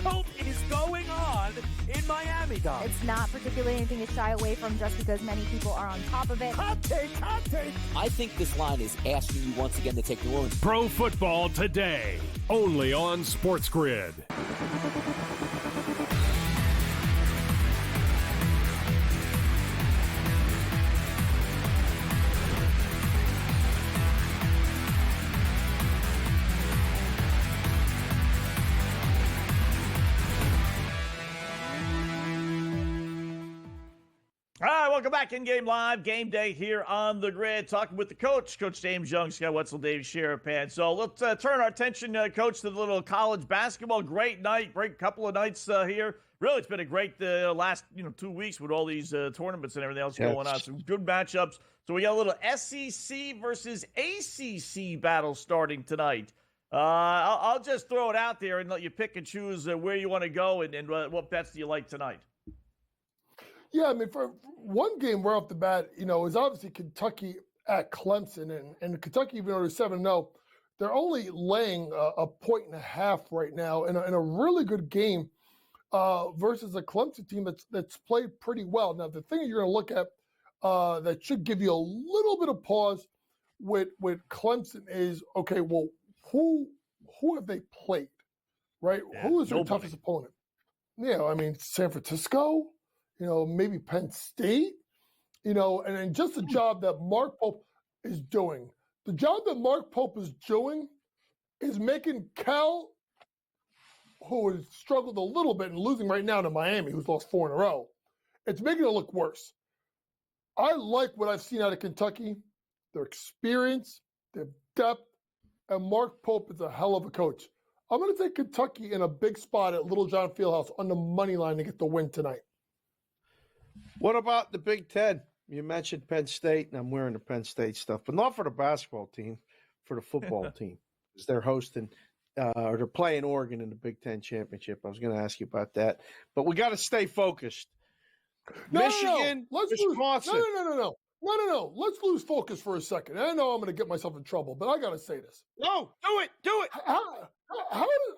world is going on in Miami, Dom? It's not particularly anything to shy away from just because many people are on top of it. Hot take, hot take. I think this line is asking you once again to take New Orleans. Pro Football Today, only on Sports Grid. All right, welcome back. In-game live, game day here on the Grid. Talking with the coach, Coach James Young, Scott Wetzel, Dave Sherapan. So let's turn our attention, Coach, to the little college basketball. Great night, great couple of nights here. Really, it's been a great last 2 weeks with all these tournaments and everything else going on. Some good matchups. So we got a little SEC versus ACC battle starting tonight. I'll just throw it out there and let you pick and choose where you want to go and what bets do you like tonight. Yeah, I mean, for one game right off the bat, is obviously Kentucky at Clemson. And Kentucky, even though they're 7-0, they're only laying a 1.5 right now in a really good game versus a Clemson team that's played pretty well. Now, the thing you're going to look at that should give you a little bit of pause with Clemson is, okay, well, who have they played, right? Yeah, who is their toughest opponent? Yeah, I mean, San Francisco, maybe Penn State, and just the job that Mark Pope is doing the job that Mark Pope is doing is making Cal, who has struggled a little bit and losing right now to Miami, who's lost 4 in a row, it's making it look worse. I like what I've seen out of Kentucky, their experience, their depth, and Mark Pope is a hell of a coach. I'm going to take Kentucky in a big spot at Little John Fieldhouse on the money line to get the win tonight. What about the Big Ten? You mentioned Penn State, and I'm wearing the Penn State stuff, but not for the basketball team, for the football team, because they're hosting or they're playing Oregon in the Big Ten championship. I was going to ask you about that, but we got to stay focused. Michigan, Wisconsin. No. Let's lose focus for a second. I know I'm going to get myself in trouble, but I got to say this. No, do it. How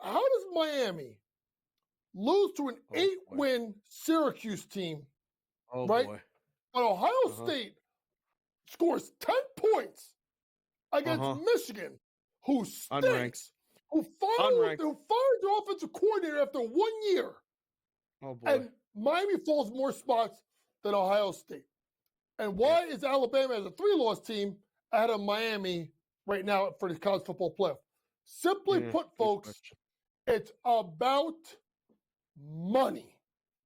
does Miami lose to an 8-win Syracuse team, right? Boy. But Ohio State scores 10 points against Michigan, who stinks, who fired their offensive coordinator after 1 year. Oh, boy. And Miami falls more spots than Ohio State. And why is Alabama as a 3-loss team ahead of Miami right now for the college football playoff? Simply put, folks, it's about money.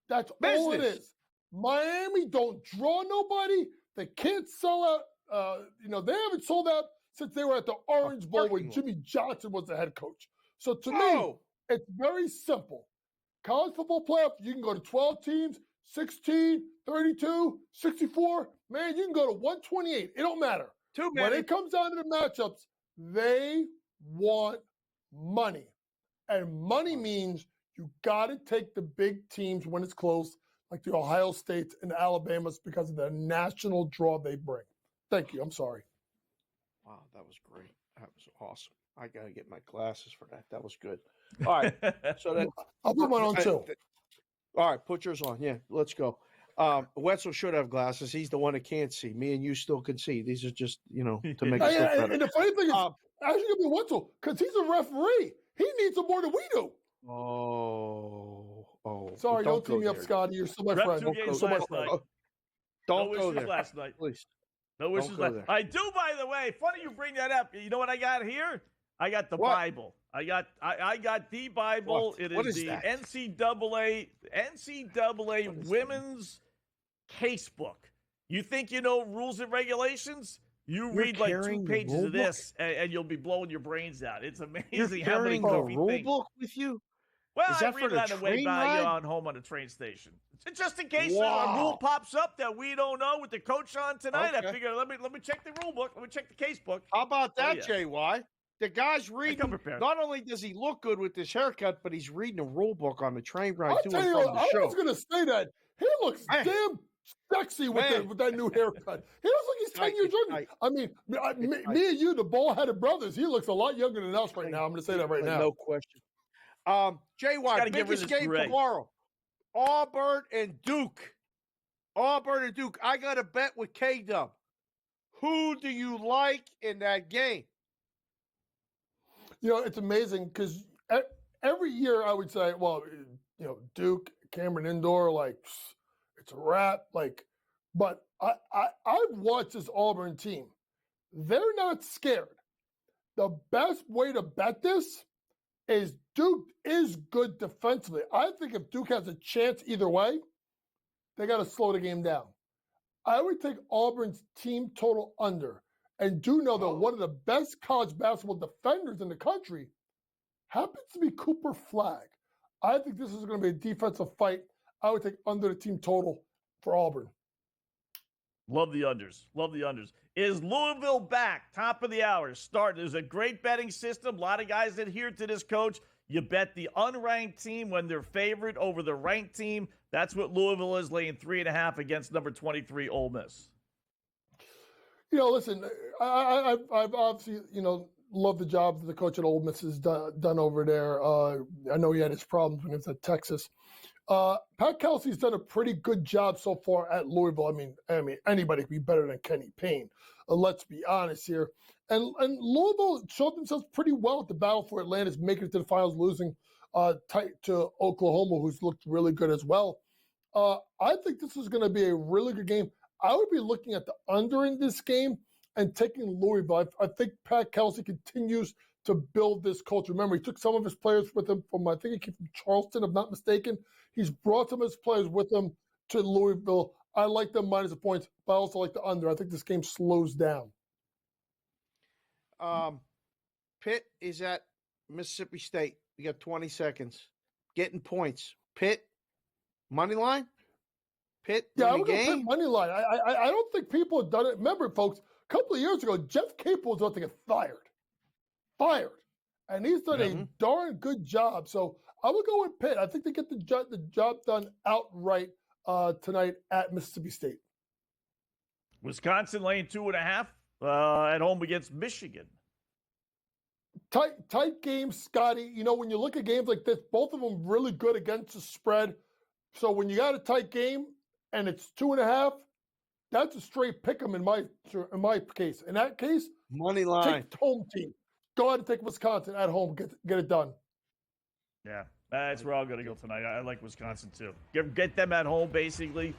That's all it is. Miami don't draw nobody. They can't sell out. They haven't sold out since they were at the Orange Bowl where Jimmy Johnson was the head coach. So to me, it's very simple. College football playoff, you can go to 12 teams, 16, 32, 64. Man, you can go to 128. It don't matter. When it comes down to the matchups, they want money. And money means you got to take the big teams when it's close, like the Ohio States and the Alabamas, because of the national draw they bring. Thank you. I'm sorry. Wow, that was great. That was awesome. I got to get my glasses for that. That was good. All right. So that I'll put mine on too. All right, put yours on. Yeah, let's go. Wetzel should have glasses. He's the one that can't see. Me and you still can see. These are just, to make it better. And the funny thing is, actually going to be Wetzel, because he's a referee. He needs it more than we do. Oh. Sorry, don't team me up, Scotty. You're still my friend. Don't go there. Last night. Please. No issues last night. I do, by the way. Funny you bring that up. You know what I got here? I got the Bible. I got the Bible. What? It What is is the that? NCAA women's casebook. You think you know rules and regulations? You read like 2 pages of this, and you'll be blowing your brains out. It's amazing how many rule book with you. Well, Is I that read for it on the the way train by ride? on home on the train station. Just in case Wow. a rule pops up that we don't know with the coach on tonight. Okay. I figured let me check the rule book. Let me check the case book. How about that, yeah. JY? The guy's reading. come prepared. Not only does he look good with this haircut, but he's reading a rule book on the train ride I'll to tell and you from what, the I show. was going to say that. He looks damn sexy with that new haircut. He looks like he's 10 years younger. I mean, me and you, the ball-headed brothers, he looks a lot younger than us right now. I'm going to say that right now. No question. JY, gotta get rid biggest of this game gray. tomorrow. Auburn and Duke. I got a bet with K-Dub. Who do you like in that game? It's amazing because every year I would say, well, Duke, Cameron Indoor, like, it's a wrap. Like, but I've watched this Auburn team. They're not scared. The best way to bet this is Duke is good defensively. I think if Duke has a chance either way, they got to slow the game down. I would take Auburn's team total under, and do know that one of the best college basketball defenders in the country happens to be Cooper Flagg. I think this is going to be a defensive fight. I would take under the team total for Auburn. Love the unders. Is Louisville back? Top of the hour. Start. There's a great betting system. A lot of guys adhere to this, coach. You bet the unranked team when they're favored over the ranked team. That's what Louisville is, laying 3.5 against number 23 Ole Miss. Listen, I've obviously, loved the job that the coach at Ole Miss has done over there. I know he had his problems when he was at Texas. Pat Kelsey's done a pretty good job so far at Louisville. I mean, anybody could be better than Kenny Payne. Let's be honest here. And Louisville showed themselves pretty well at the battle for Atlantis, making it to the finals, losing tight to Oklahoma, who's looked really good as well. I think this is going to be a really good game. I would be looking at the under in this game. and taking Louisville. I think Pat Kelsey continues to build this culture. Remember, he took some of his players with him from, I think he came from Charleston, if I'm not mistaken. He's brought some of his players with him to Louisville. I like them minus the points, but I also like the under. I think this game slows down. Pitt is at Mississippi State. You got 20 seconds. Getting points. Pitt, money line? Pitt, yeah, I would go game? Pitt money line. I don't think people have done it. Remember, folks, a couple of years ago, Jeff Capel was about to get fired. And he's done a darn good job. So I would go with Pitt. I think they get the job done outright tonight at Mississippi State. Wisconsin laying 2.5 at home against Michigan. Tight game, Scotty. You know, when you look at games like this, both of them really good against the spread. So when you got a tight game and it's 2.5, that's a straight pick 'em in my case. In that case, money line. Take the home team. Go ahead and take Wisconsin at home. Get it done. Yeah, that's where I'm going to go tonight. I like Wisconsin too. Get them at home, basically.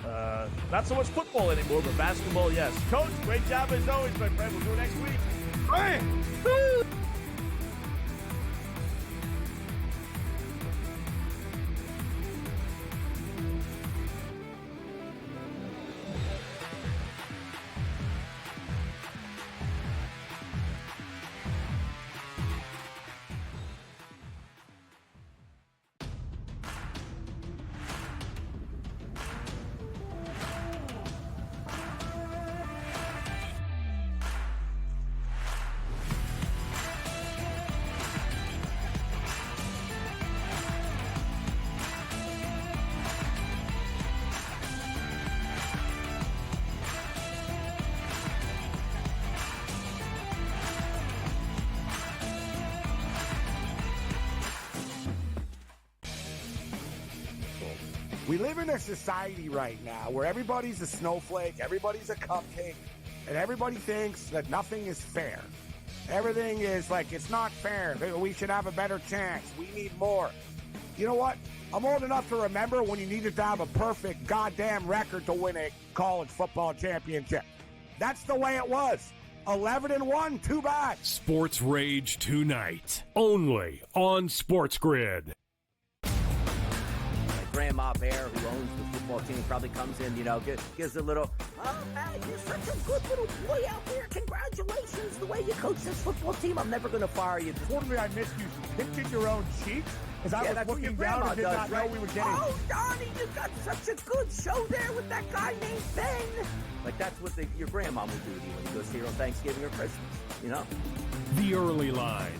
Not so much football anymore, but basketball, yes. Coach, great job as always, my friend. We'll do it next week. Bang! We live in a society right now where everybody's a snowflake, everybody's a cupcake, and everybody thinks that nothing is fair. Everything is like, it's not fair. We should have a better chance. We need more. You know what? I'm old enough to remember when you needed to have a perfect goddamn record to win a college football championship. That's the way it was. 11-1, too bad. Sports Rage tonight, only on Sports Grid. Grandma Bear, who owns the football team, probably comes in, gives a little, oh, man, you're such a good little boy out there. Congratulations, the way you coach this football team. I'm never going to fire you. Totally, I missed you. Pinching your own cheeks as I was looking down and did not know we were getting. Oh, Donnie, you got such a good show there with that guy named Ben. Like, that's what your grandma would do to you when you go see her on Thanksgiving or Christmas, The Early Line,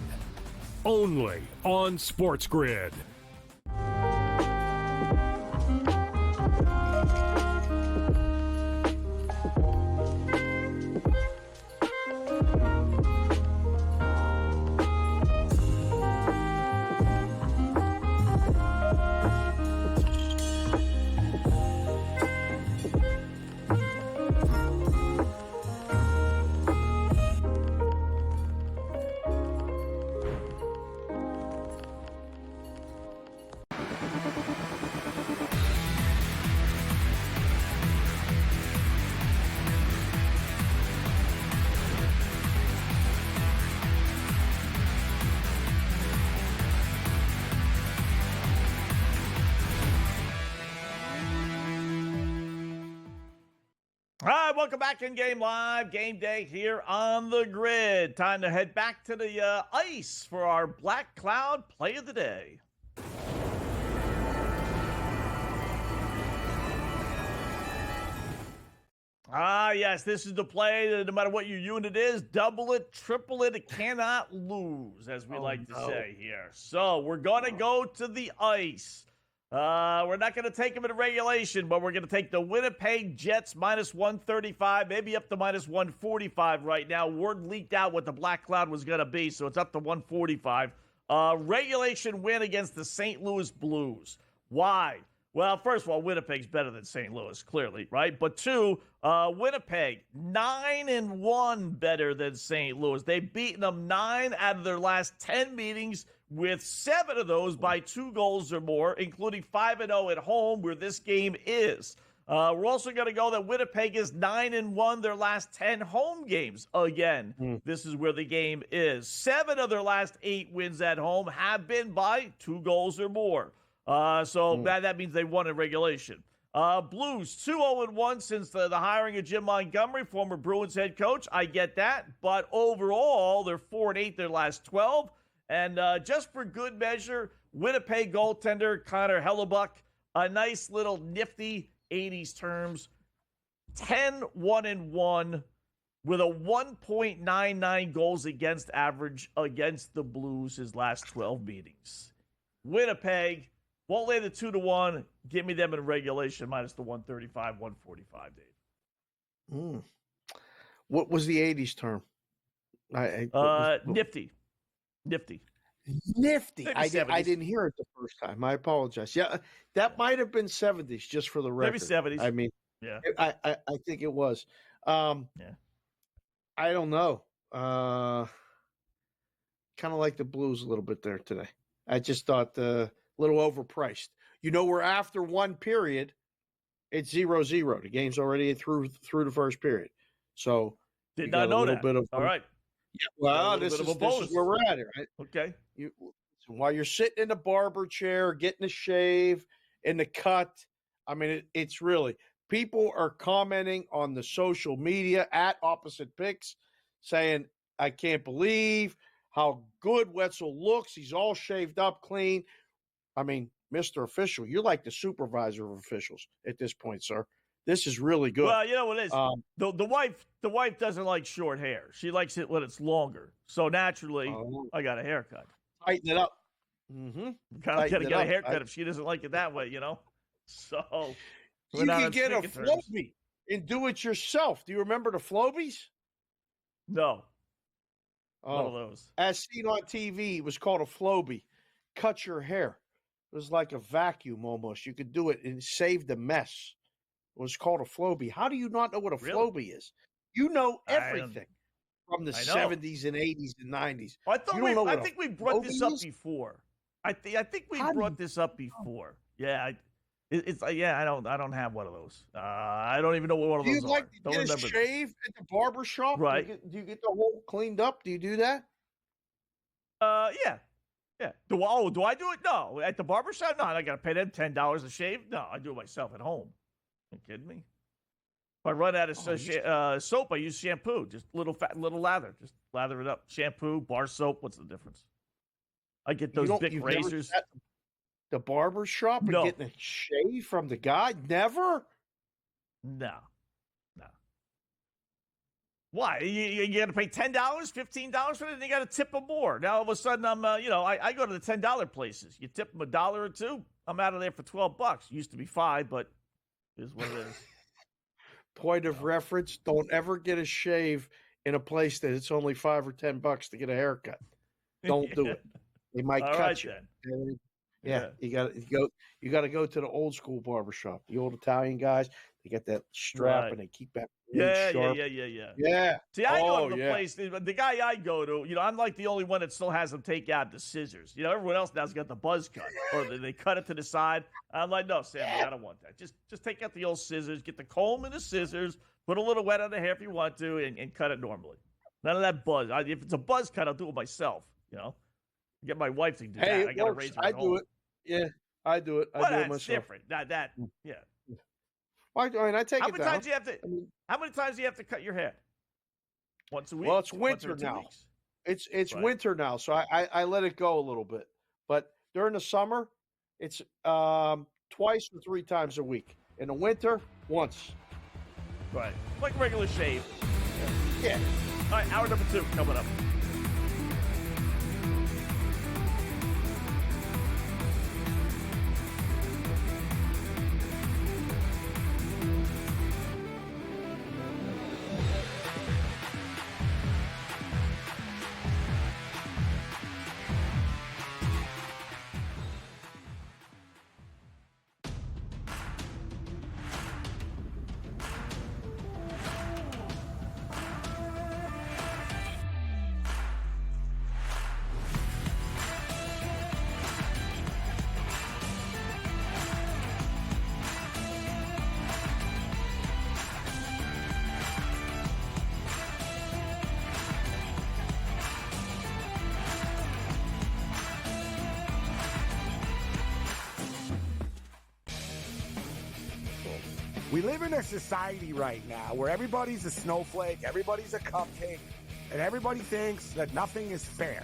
only on Sports Grid. All right, welcome back in Game Live. Game day here on the Grid. Time to head back to the ice for our Black Cloud Play of the Day. Yes, this is the play that no matter what your unit is, double it, triple it, it cannot lose, as we like to say here. So we're going to go to the ice. We're not going to take them in regulation, but we're going to take the Winnipeg Jets minus 135, maybe up to minus 145 right now. Word leaked out what the Black Cloud was going to be, so it's up to 145. Regulation win against the St. Louis Blues. Why? Well, first of all, Winnipeg's better than St. Louis, clearly, right? But two, Winnipeg, 9-1 better than St. Louis. They've beaten them 9 out of their last 10 meetings, with 7 of those by 2 goals or more, including 5-0 at home, where this game is. We're also going to go that Winnipeg is 9-1 their last 10 home games. Again, this is where the game is. 7 of their last 8 wins at home have been by 2 goals or more. That means they won in regulation. Blues 2-0-1 since the hiring of Jim Montgomery, former Bruins head coach. I get that. But overall, they're 4-8 their last 12. And just for good measure, Winnipeg goaltender Connor Hellebuck, a nice little nifty 80s terms, 10-1-1 with a 1.99 goals against average against the Blues his last 12 meetings. Winnipeg won't lay the 2-1. Give me them in regulation minus the 135, 145, Dave. What was the 80s term? Nifty. I didn't hear it the first time. I apologize. Yeah, that might have been 70s, just for the record. Maybe 70s. I mean, yeah, I think it was. I don't know. Kind of like the Blues a little bit there today. I just thought a little overpriced. We're after one period. It's 0-0. The game's already through the first period. So did not know that. All right. Yeah, well, this is where we're at, right? Okay. While you're sitting in the barber chair, getting a shave, in the cut, I mean, it's really people are commenting on the social media at Opposite Picks, saying, "I can't believe how good Wetzel looks. He's all shaved up, clean." I mean, Mr. Official, you're like the supervisor of officials at this point, sir. This is really good. Well, you know what it is. The wife doesn't like short hair. She likes it when it's longer. So naturally, I got a haircut. Tighten it up. Mm-hmm. Got to get a haircut if she doesn't like it that way, So you can get a Flowbee and do it yourself. Do you remember the Flowbees? No. One of those. As seen on TV, it was called a Flowbee. Cut your hair. It was like a vacuum almost. You could do it and save the mess. It was called a Flowbee. How do you not know what a Flowbee is? You know everything from the 70s and 80s and 90s. I think we brought this up before. I think we brought this up before. Yeah, I don't have one of those. I don't even know what one of those are. Do you like to get a shave at the barber shop? Right. Do you get the whole cleaned up? Do you do that? Yeah. Do I do it? No. At the barber shop? No, I got to pay them $10 a shave. No, I do it myself at home. Are you kidding me? If I run out of soap, I use shampoo. Just little lather. Just lather it up. Shampoo, bar soap. What's the difference? I get those big razors. The barber shop and getting a shave from the guy? Never? No. Why? You got to pay $10, $15 for it, and you got to tip them more. Now all of a sudden I go to the $10 places. You tip them $1 or $2. I'm out of there for $12. Used to be $5, but it is what it is. Point of reference: don't ever get a shave in a place that it's only $5 or $10 to get a haircut. Don't do it. They might cut you. Then. Yeah, you got to go to the old school barbershop. The old Italian guys, they get that strap and they keep that sharp. Yeah. See, I go to the place. The guy I go to, I'm like the only one that still has them take out the scissors. Everyone else now's got the buzz cut, or they cut it to the side. I'm like, no, Sammy, I don't want that. Just take out the old scissors, get the comb and the scissors, put a little wet on the hair if you want to, and cut it normally. None of that buzz. If it's a buzz cut, I'll do it myself. Get my wife to do that. I got to raise her. I do it. Yeah, I do it. I do it myself. That's different. Yeah. I mean, I take how it many down. times do you have to? How many times do you have to cut your hair? Once a week. Well, it's winter now. It's winter now, so I let it go a little bit. But during the summer, it's 2 or 3 times a week. In the winter, once. Right, like regular shave. Yeah. All right, hour number 2 coming up. We live in a society right now where everybody's a snowflake, everybody's a cupcake, and everybody thinks that nothing is fair.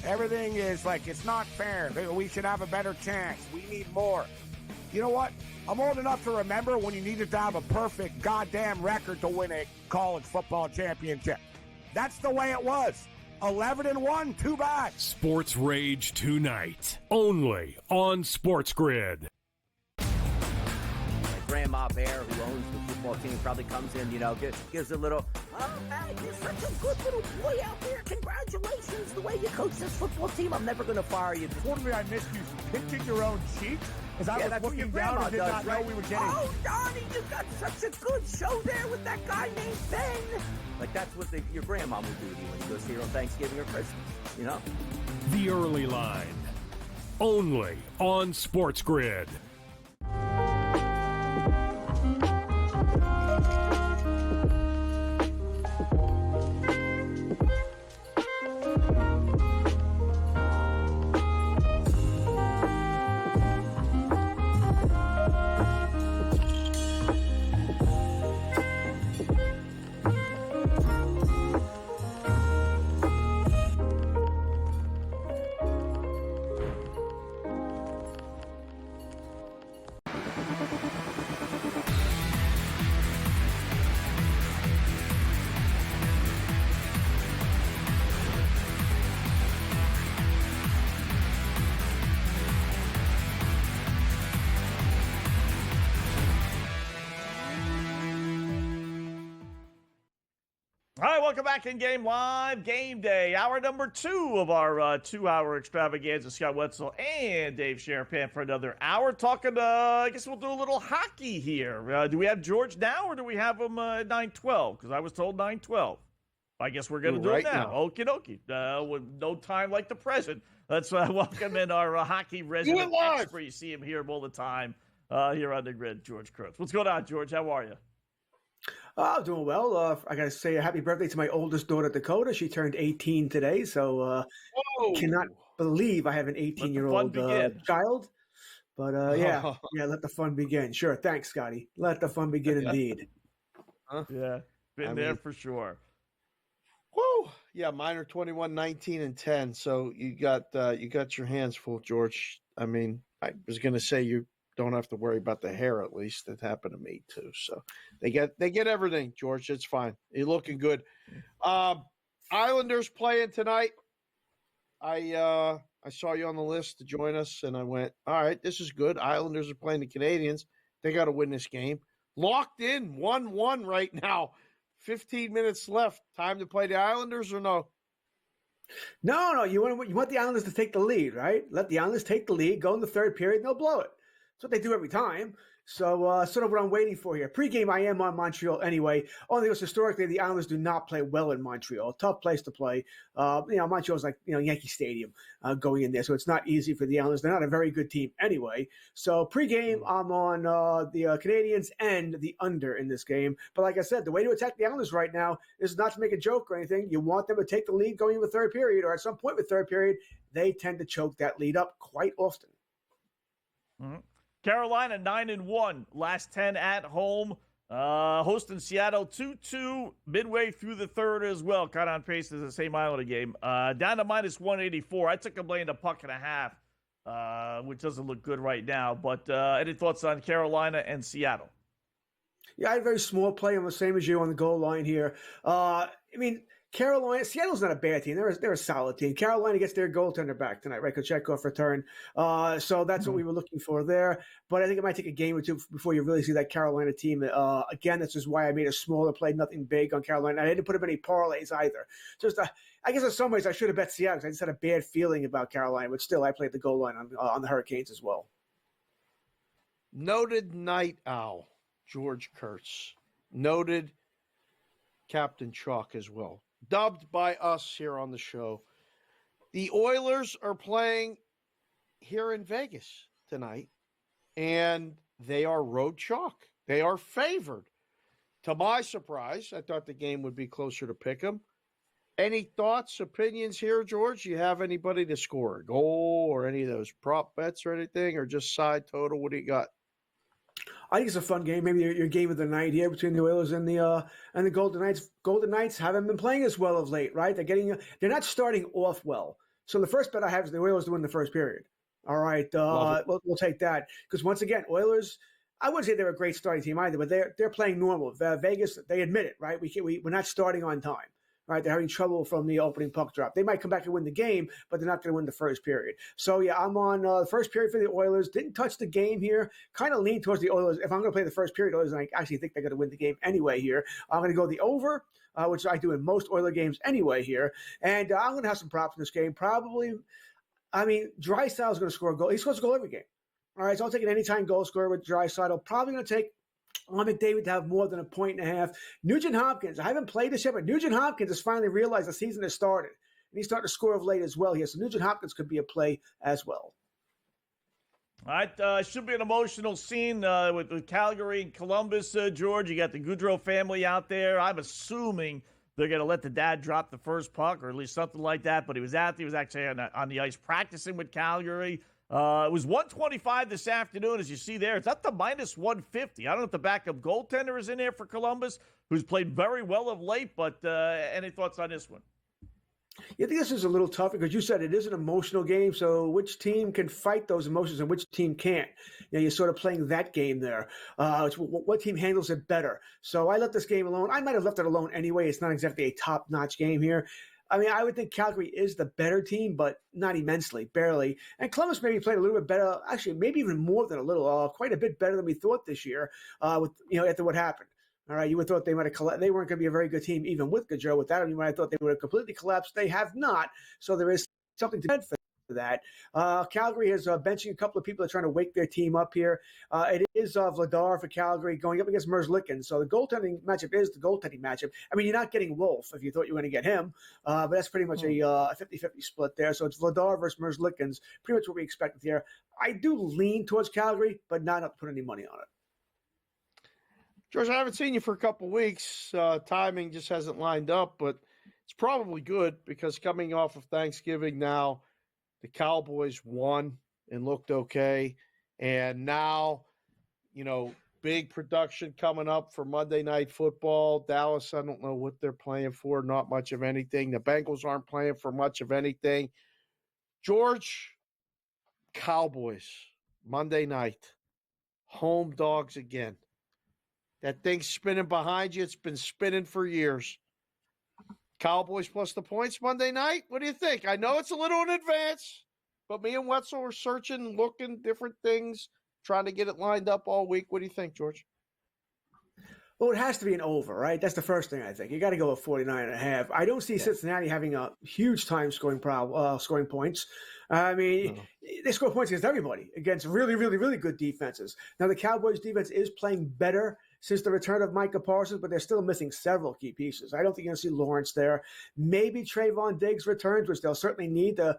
Everything is like, it's not fair. We should have a better chance. We need more. You know what? I'm old enough to remember when you needed to have a perfect goddamn record to win a college football championship. That's the way it was. 11-1, too bad. Sports Rage tonight, only on Sports Grid. Grandma Bear, who owns the football team, probably comes in, gives a little, oh, man, you're such a good little boy out there. Congratulations, the way you coach this football team. I'm never going to fire you. Totally, I missed you pinching your own cheek as I was looking down and did not know we were getting. Oh, Donnie, you got such a good show there with that guy named Ben. Like, that's what your grandma would do to you when you go see her on Thanksgiving or Christmas, The Early Line, only on Sports Grid. All right, welcome back in Game Live, Game Day, hour number 2 of our 2-hour extravaganza. Scott Wetzel and Dave Sharapan for another hour talking, I guess we'll do a little hockey here. Do we have George now or do we have him at 9:12? Because I was told 9:12. I guess we're going to do it now. Okie dokie. With no time like the present. Let's welcome in our hockey resident expert. You see him here all the time here on the grid, George Kurtz. What's going on, George? How are you? I'm doing well. I got to say a happy birthday to my oldest daughter, Dakota. She turned 18 today, so cannot believe I have an 18-year-old child. But yeah, let the fun begin. Sure. Thanks, Scotty. Let the fun begin indeed. Yeah, been there for sure. Woo! Yeah, mine are 21, 19, and 10. So you got your hands full, George. I mean, I was going to say you don't have to worry about the hair. At least it happened to me too. So they get everything, George. It's fine. You're looking good. Islanders playing tonight. I saw you on the list to join us, and I went, all right, this is good. Islanders are playing the Canadiens. They got to win this game. Locked in 1-1 right now. 15 minutes left. Time to play the Islanders or no? No. You want the Islanders to take the lead, right? Let the Islanders take the lead, go in the third period, and they'll blow it. That's what they do every time. So sort of what I'm waiting for here. Pre-game, I am on Montreal anyway. Only because historically the Islanders do not play well in Montreal. Tough place to play. Montreal's like Yankee Stadium going in there, so it's not easy for the Islanders. They're not a very good team anyway. So pre-game, I'm on the Canadiens and the under in this game. But like I said, the way to attack the Islanders right now is not to make a joke or anything. You want them to take the lead going into the third period, or at some point with third period, they tend to choke that lead up quite often. Mm-hmm. Carolina 9-1, last 10 at home. Hosting Seattle 2-2 midway through the third as well. Kind of on pace as the same Islander game. Down to minus 184. I took them laying a puck and a half, which doesn't look good right now. But any thoughts on Carolina and Seattle? Yeah, I had a very small play. I'm the same as you on the goal line here. Carolina, Seattle's not a bad team. They're a solid team. Carolina gets their goaltender back tonight, right? Kochetkov return. So that's what we were looking for there. But I think it might take a game or two before you really see that Carolina team. Again, this is why I made a smaller play, nothing big on Carolina. I didn't put up any parlays either. I guess in some ways I should have bet Seattle because I just had a bad feeling about Carolina. But still, I played the goal line on the Hurricanes as well. Noted night owl, George Kurtz. Noted Captain Chalk as well. Dubbed by us here on the show. The Oilers are playing here in Vegas tonight, and they are road chalk. They are favored. To my surprise, I thought the game would be closer to pick 'em. Any thoughts, opinions here, George? You have anybody to score a goal or any of those prop bets or anything, or just side total? What do you got? I think it's a fun game. Maybe your game of the night here between the Oilers and the Golden Knights. Golden Knights haven't been playing as well of late, right? They're not starting off well. So the first bet I have is the Oilers to win the first period. All right, we'll take that because once again, Oilers. I wouldn't say they're a great starting team either, but they're playing normal. Vegas, they admit it, right? We're not starting on time. Right, they're having trouble from the opening puck drop. They might come back and win the game, but they're not going to win the first period. So, yeah, I'm on the first period for the Oilers. Didn't touch the game here. Kind of lean towards the Oilers. If I'm going to play the first period, Oilers, I actually think they're going to win the game anyway here. I'm going to go the over, which I do in most Oiler games anyway here. And I'm going to have some props in this game. Probably, Draisaitl is going to score a goal. He scores a goal every game. All right, so I'll take an anytime goal scorer with Draisaitl. Probably going to take McDavid to have more than 1.5 points. Nugent Hopkins, I haven't played this yet, but Nugent Hopkins has finally realized the season has started. And he's starting to score of late as well here. So Nugent Hopkins could be a play as well. All right, should be an emotional scene with Calgary and Columbus, George. You got the Goudreau family out there. I'm assuming they're going to let the dad drop the first puck or at least something like that. But he was out there. He was actually on the ice practicing with Calgary. It was 125 this afternoon, as you see there. It's up to minus 150. I don't know if the backup goaltender is in there for Columbus, who's played very well of late, but any thoughts on this one? I think this is a little tough because you said it is an emotional game, so which team can fight those emotions and which team can't? You're sort of playing that game there. What team handles it better? So I let this game alone. I might have left it alone anyway. It's not exactly a top-notch game here. I would think Calgary is the better team, but not immensely, barely. And Columbus maybe played a little bit better, actually, maybe even more than a little, quite a bit better than we thought this year. After what happened. All right, you would have thought they might have they weren't going to be a very good team, even with Gaudreau. Without him, you might have thought they would have completely collapsed. They have not. So there is something to be said for that. Calgary is benching a couple of people that are trying to wake their team up here. It is Vladar for Calgary going up against Merzlikins. So the goaltending matchup is the goaltending matchup. You're not getting Wolf if you thought you were going to get him, but that's pretty much a 50-50 split there. So it's Vladar versus Merzlikins, pretty much what we expected here. I do lean towards Calgary, but not up to put any money on it. George, I haven't seen you for a couple of weeks. Timing just hasn't lined up, but it's probably good because coming off of Thanksgiving now, the Cowboys won and looked okay. And now, big production coming up for Monday Night Football. Dallas, I don't know what they're playing for, not much of anything. The Bengals aren't playing for much of anything. George, Cowboys, Monday night, home dogs again. That thing's spinning behind you. It's been spinning for years. Cowboys plus the points Monday night. What do you think? I know it's a little in advance, but me and Wetzel were searching, looking, different things, trying to get it lined up all week. What do you think, George? Well, it has to be an over, right? That's the first thing I think. You got to go with 49.5. I don't see Cincinnati having a huge time scoring points. They score points against everybody, against really, really, really good defenses. Now, the Cowboys' defense is playing better since the return of Micah Parsons, but they're still missing several key pieces. I don't think you're going to see Lawrence there. Maybe Trayvon Diggs returns, which they'll certainly need to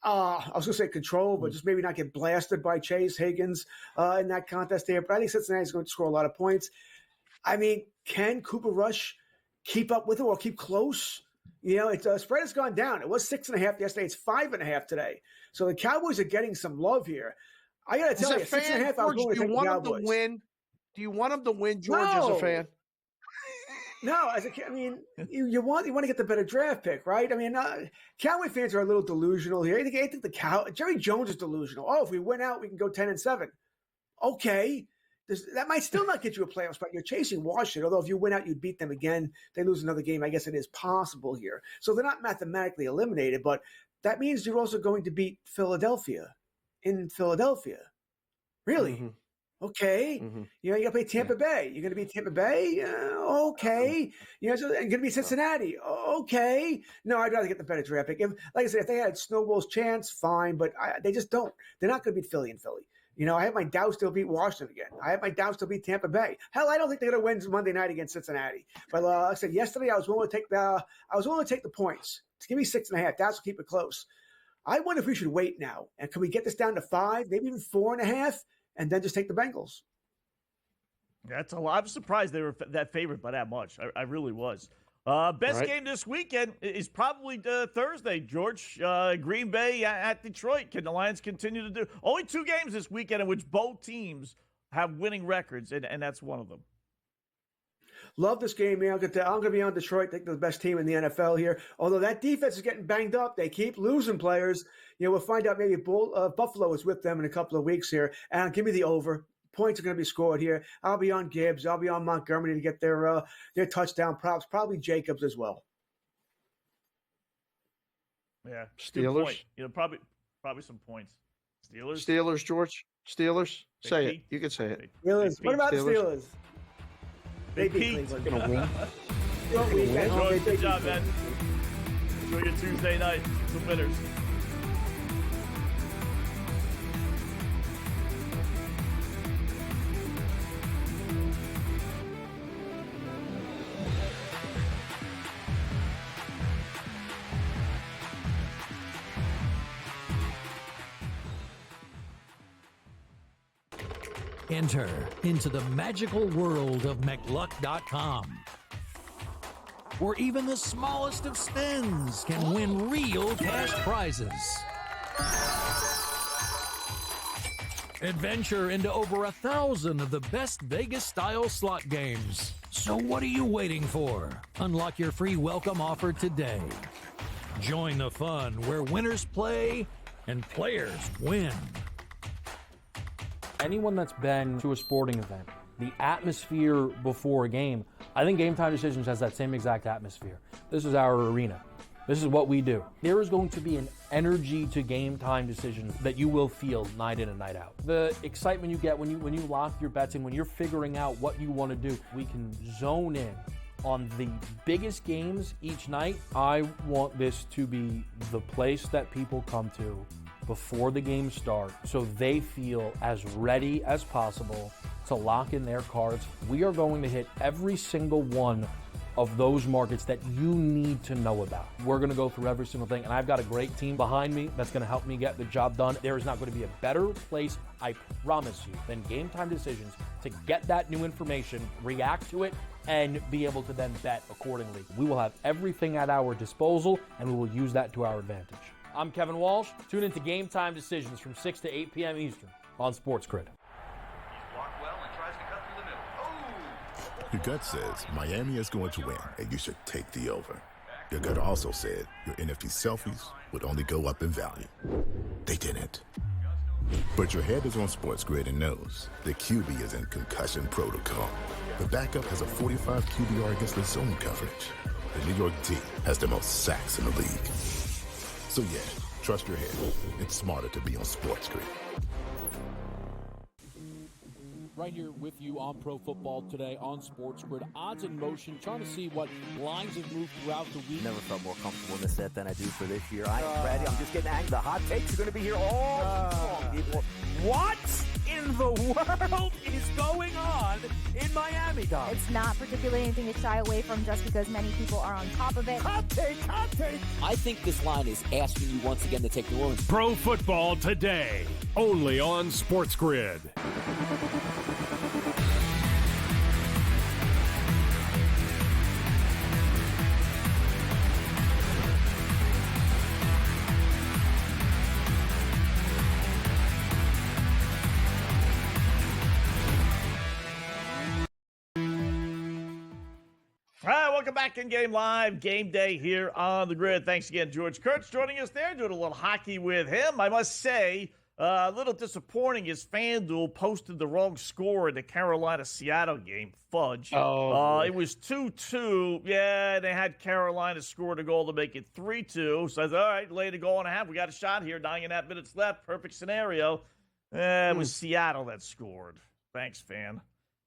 I was going to say control, but just maybe not get blasted by Chase Higgins in that contest there. But I think Cincinnati's going to score a lot of points. Can Cooper Rush keep up with it or keep close? Spread has gone down. It was 6.5 yesterday. It's 5.5 today. So the Cowboys are getting some love here. I got to tell you, 6.5, I was going to take the Cowboys. Do you want them to win, George, as a fan? No, you want to get the better draft pick, right? Cowboy fans are a little delusional here. I think Jerry Jones is delusional. Oh, if we win out, we can go 10-7. Okay. That might still not get you a playoff spot. You're chasing Washington, although if you win out, you'd beat them again. They lose another game. I guess it is possible here. So they're not mathematically eliminated, but that means you're also going to beat Philadelphia in Philadelphia. Really? Mm-hmm. Okay. Mm-hmm. You got to play Tampa Bay. You're going to beat Tampa Bay? Okay. You're going to beat Cincinnati? Okay. No, I'd rather get the better draft pick. Like I said, if they had Snowball's chance, fine, but they just don't. They're not going to beat Philly in Philly. I have my doubts they'll beat Washington again. I have my doubts they'll beat Tampa Bay. Hell, I don't think they're going to win Monday night against Cincinnati. But like I said yesterday, I was willing to take the points. Give me 6.5. That's will keep it close. I wonder if we should wait now, and can we get this down to 5, maybe even 4.5, and then just take the Bengals? That's a lot. I'm surprised they were that favored by that much. I really was. Best game this weekend is probably Thursday, George. Green Bay at Detroit. Can the Lions continue to do only 2 games this weekend in which both teams have winning records, and that's one of them. Love this game, man. I'm going to be on Detroit. I think they're the best team in the NFL here. Although that defense is getting banged up. They keep losing players. We'll find out maybe Buffalo is with them in a couple of weeks here. And give me the over. Points are going to be scored here. I'll be on Gibbs. I'll be on Montgomery to get their touchdown props. Probably Jacobs as well. Yeah. Steelers. Probably some points. Steelers, George. Steelers. Say it. You can say it. Steelers. What about the Steelers? Big Pete. George, good job, man. Enjoy your Tuesday night. Some winners. Enter into the magical world of McLuck.com, where even the smallest of spins can win real cash prizes. Adventure into over 1,000 of the best Vegas-style slot games. So what are you waiting for? Unlock your free welcome offer today. Join the fun where winners play and players win. Anyone that's been to a sporting event, the atmosphere before a game, I think Game Time Decisions has that same exact atmosphere. This is our arena. This is what we do. There is going to be an energy to Game Time Decisions that you will feel night in and night out. The excitement you get when you lock your bets in, when you're figuring out what you want to do, we can zone in on the biggest games each night. I want this to be the place that people come to before the games start so they feel as ready as possible to lock in their cards. We are going to hit every single one of those markets that you need to know about. We're going to go through every single thing, and I've got a great team behind me that's going to help me get the job done. There is not going to be a better place, I promise you, than Game Time Decisions to get that new information, react to it, and be able to then bet accordingly. We will have everything at our disposal, and we will use that to our advantage. I'm Kevin Walsh. Tune into Game Time Decisions from 6 to 8 p.m. Eastern on Sports Grid. Your gut says Miami is going to win, and you should take the over. Your gut also said your NFT selfies would only go up in value. They didn't. But your head is on Sports Grid and knows the QB is in concussion protocol. The backup has a 45 QBR against the zone coverage. The New York D has the most sacks in the league. So yeah, trust your head. It's smarter to be on Sports Grid. Right here with you on Pro Football Today on Sports Grid. Odds in motion, trying to see what lines have moved throughout the week. Never felt more comfortable in this set than I do for this year. I am ready. I'm just getting angry. The hot takes are going to be here all long. People, what in the world is going on in Miami, Dom? It's not particularly anything to shy away from just because many people are on top of it. Hot take. I think this line is asking you once again to take New Orleans. Pro Football Today, only on Sports Grid. All right, welcome back in Game Live. Game day here on the Grid. Thanks again, George Kurtz, joining us there, doing a little hockey with him. I must say, a little disappointing is FanDuel posted the wrong score in the Carolina-Seattle game. Fudge. It was 2-2. Yeah, they had Carolina score a goal to make it 3-2. So I thought, all right, lay the goal and a half. We got a shot here. 9.5 minutes left. Perfect scenario. It was Seattle that scored. Thanks, fan.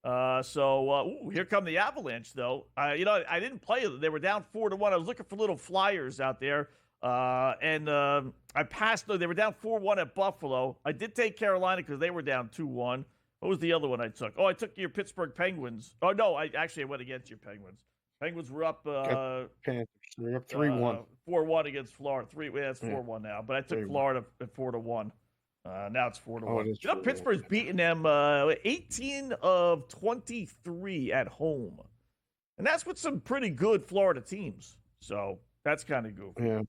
Here come the Avalanche, though. I didn't play them. They were down 4-1. I was looking for little flyers out there, and I passed. They were down 4-1 at Buffalo. I did take Carolina because they were down 2-1. What was the other one I took? Oh, I took your Pittsburgh Penguins. Oh, no, I went against your Penguins. Penguins were up. Panthers. They're up 3-1. 4-1 against Florida. It's 4-1 now. But I took Florida at 4-1. Now it's 4-1. Pittsburgh's beating them 18 of 23 at home. And that's with some pretty good Florida teams. So that's kind of goofy. Yeah.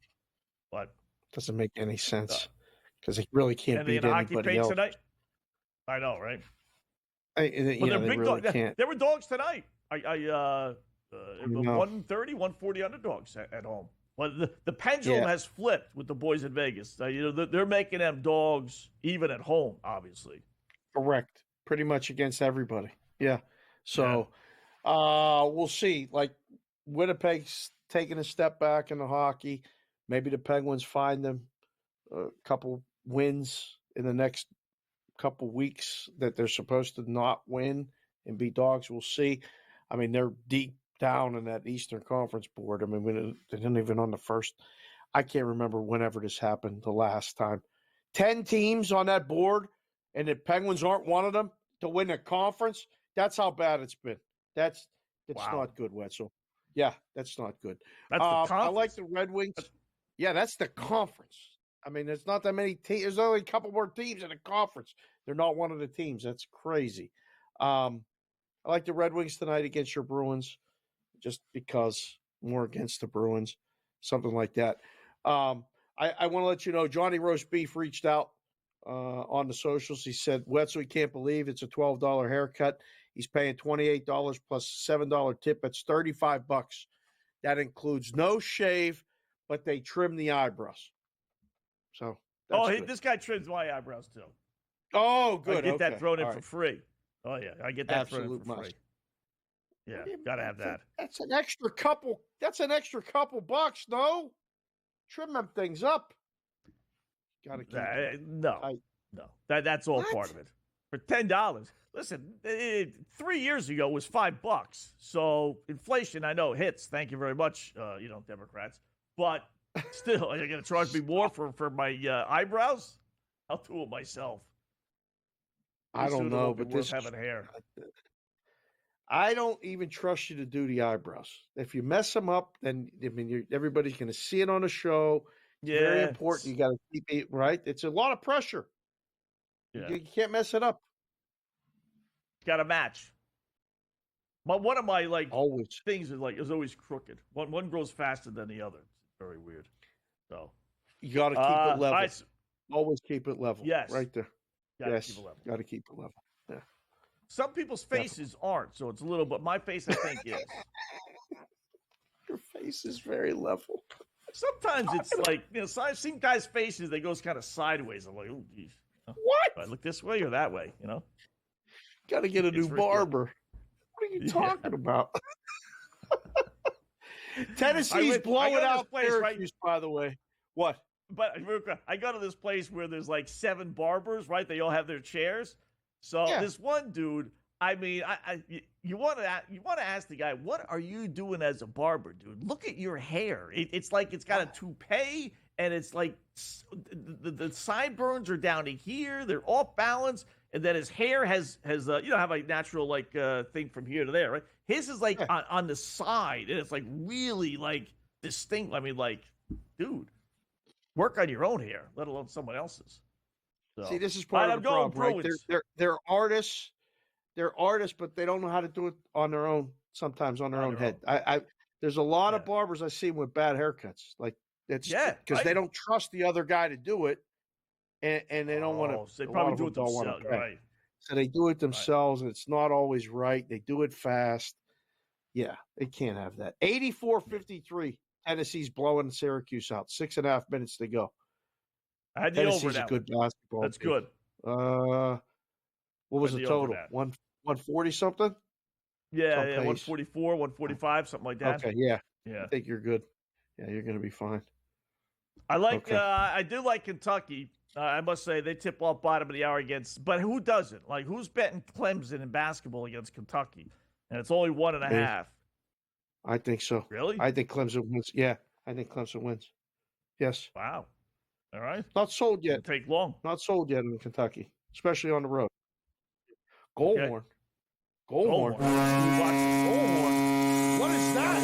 But doesn't make any sense because they really can't beat hockey anybody else. Tonight? I know, right? But they're big really dogs. can't. They were dogs tonight. 130, 140 underdogs at home. But the pendulum has flipped with the boys in Vegas. They're making them dogs even at home, obviously. Correct. Pretty much against everybody. Yeah. So we'll see. Like Winnipeg's taking a step back in the hockey. Maybe the Penguins find them a couple wins in the next couple weeks that they're supposed to not win and be dogs. We'll see. I mean, they're deep down in that Eastern Conference board. I mean, they didn't even on the first. I can't remember whenever this happened the last time. 10 teams on that board, and the Penguins aren't one of them to win a conference. That's how bad it's been. That's not good, Wetzel. Yeah, that's not good. That's the conference. I like the Red Wings. Yeah, that's the conference. I mean, there's not that many teams. There's only a couple more teams in the conference. They're not one of the teams. That's crazy. I like the Red Wings tonight against your Bruins, just because more against the Bruins, something like that. I want to let you know, Johnny Roast Beef reached out on the socials. He said, Wetzel, he can't believe it's a $12 haircut. He's paying $28 plus $7 tip. That's $35. That includes no shave, but they trim the eyebrows. So, this guy trims my eyebrows too. Oh, good. I get that Okay. thrown in All for right. free. Oh yeah, I get that thrown in Absolute for must. free. Yeah, gotta have that. That's an extra couple. That's an extra couple bucks. No, trim them things up. Got to keep. No. That's all part of it. For $10, listen, 3 years ago was $5. So inflation, I know, hits. Thank you very much, Democrats. But still, are you going to charge me more for my eyebrows? I'll do it myself. I don't know, but this having hair. I don't even trust you to do the eyebrows. If you mess them up, then everybody's going to see it on the show. It's very important. You got to keep it right. It's a lot of pressure. Yeah. You can't mess it up. Got to match. But one of my always things is always crooked. One grows faster than the other. It's very weird. So you got to keep it level. Right. Always keep it level. Yes, right there. Gotta keep it level. Got to keep it level. Yeah. Some people's faces aren't, so it's a little. But my face, I think, is. Your face is very level. Sometimes it's like so I've seen guys' faces that goes kind of sideways. I'm like, oh, geez. What? Do I look this way or that way? Got to get a new barber. What are you talking about? Tennessee's blowing out Syracuse, by the way. What? But I go to this place where there's like 7 barbers, right? They all have their chairs. So this one dude, I mean, you want to ask the guy, what are you doing as a barber, dude? Look at your hair. It's like it's got a toupee, and it's like the sideburns are down to here. They're off balance, and then his hair has have a natural thing from here to there, right? His is like on the side, and it's like really like distinct. I mean, dude, work on your own hair, let alone someone else's. So. See, this is part of the problem, right? They're artists. They're artists, but they don't know how to do it on their own. Sometimes on their own head. There's a lot of barbers I see with bad haircuts. Like it's because they don't trust the other guy to do it, and they don't want to. So they probably do it themselves, right? So they do it themselves, and it's not always right. They do it fast. Yeah, they can't have that. 84-53. Tennessee's blowing Syracuse out. 6.5 minutes to go. I had the Tennessee's over a good basketball. That's team. good. What was the total? 140 something? Yeah, 144, 145, something like that. Okay, yeah. I think you're good. Yeah, you're going to be fine. I like. I do like Kentucky. I must say they tip off bottom of the hour against. But who doesn't? Like who's betting Clemson in basketball against Kentucky? And it's only 1.5. I think so. Really? I think Clemson wins. Yeah, I think Clemson wins. Yes. Wow. All right. Not sold yet. It'll take long. Not sold yet in Kentucky, especially on the road. Goldhorn. Goldhorn. Goldhorn. What is that?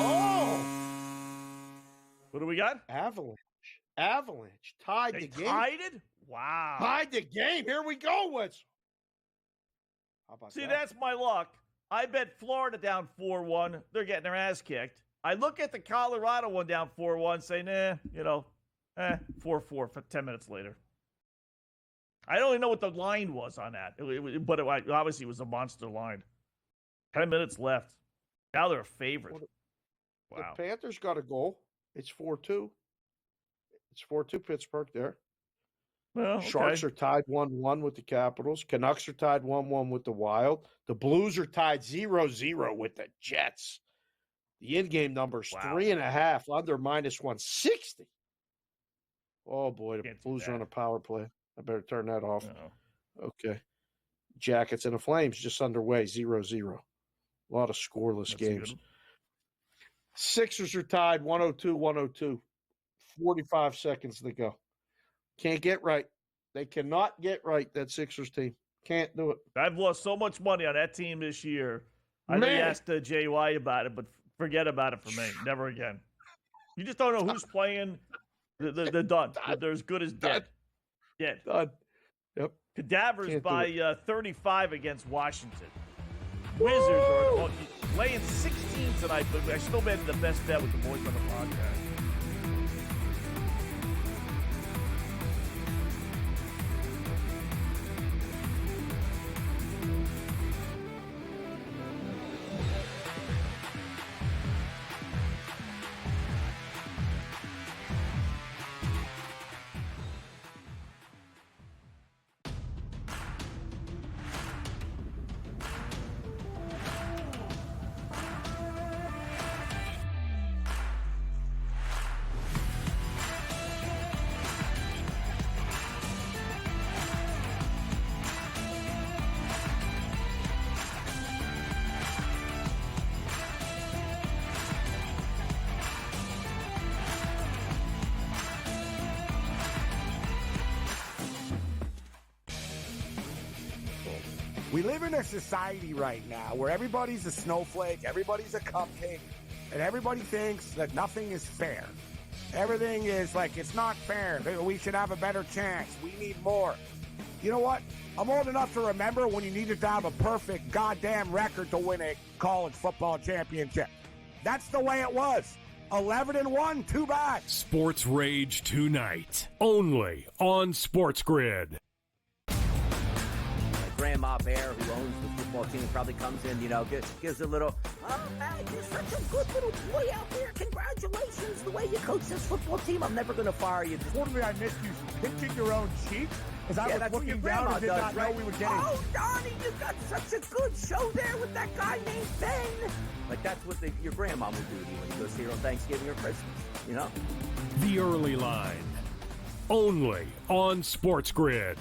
Oh. What do we got? Avalanche. Tied the game. Tied it? Wow. Tied the game. Here we go, Wetzel. How about See, that? that's my luck. I bet Florida down 4-1. They're getting their ass kicked. I look at the Colorado one down 4-1, say, 4-4 for 10 minutes later. I don't even know what the line was on that, but obviously it was a monster line. 10 minutes left. Now they're a favorite. Wow. The Panthers got a goal. It's 4-2. It's 4-2 Pittsburgh there. Well, okay. Sharks are tied 1-1 with the Capitals. Canucks are tied 1-1 with the Wild. The Blues are tied 0-0 with the Jets. The in-game number's 3.5, under -160. Oh, boy, the Blues are on a power play. I better turn that off. Okay. Jackets and the Flames just underway, 0-0. A lot of scoreless games. Good. Sixers are tied 102-102. 45 seconds to go. Can't get right. They cannot get right, that Sixers team. Can't do it. I've lost so much money on that team this year. I know you asked JY about it, but forget about it for me. Never again. You just don't know who's playing. They're done. They're as good as dead. Dead. Done. Yep. Cadavers Can't by 35 against Washington. Wizards are laying 16 tonight, but I still made the best bet with the boys on the podcast. We live in a society right now where everybody's a snowflake, everybody's a cupcake, and everybody thinks that nothing is fair. Everything is like, it's not fair. We should have a better chance. We need more. You know what? I'm old enough to remember when you needed to have a perfect goddamn record to win a college football championship. That's the way it was. 11-1, too bad. Sports Rage tonight, only on Sports Grid. Grandma Bear, who owns the football team, probably comes in, gives a little, oh, man, you're such a good little boy out there. Congratulations, the way you coach this football team. I'm never going to fire you. Totally, I missed you pinching your own cheek as I was looking down and did not know we were getting. Oh, Donnie, you got such a good show there with that guy named Ben. Like, that's what your grandma would do to you when you go see her on Thanksgiving or Christmas, The Early Line, only on Sports Grid.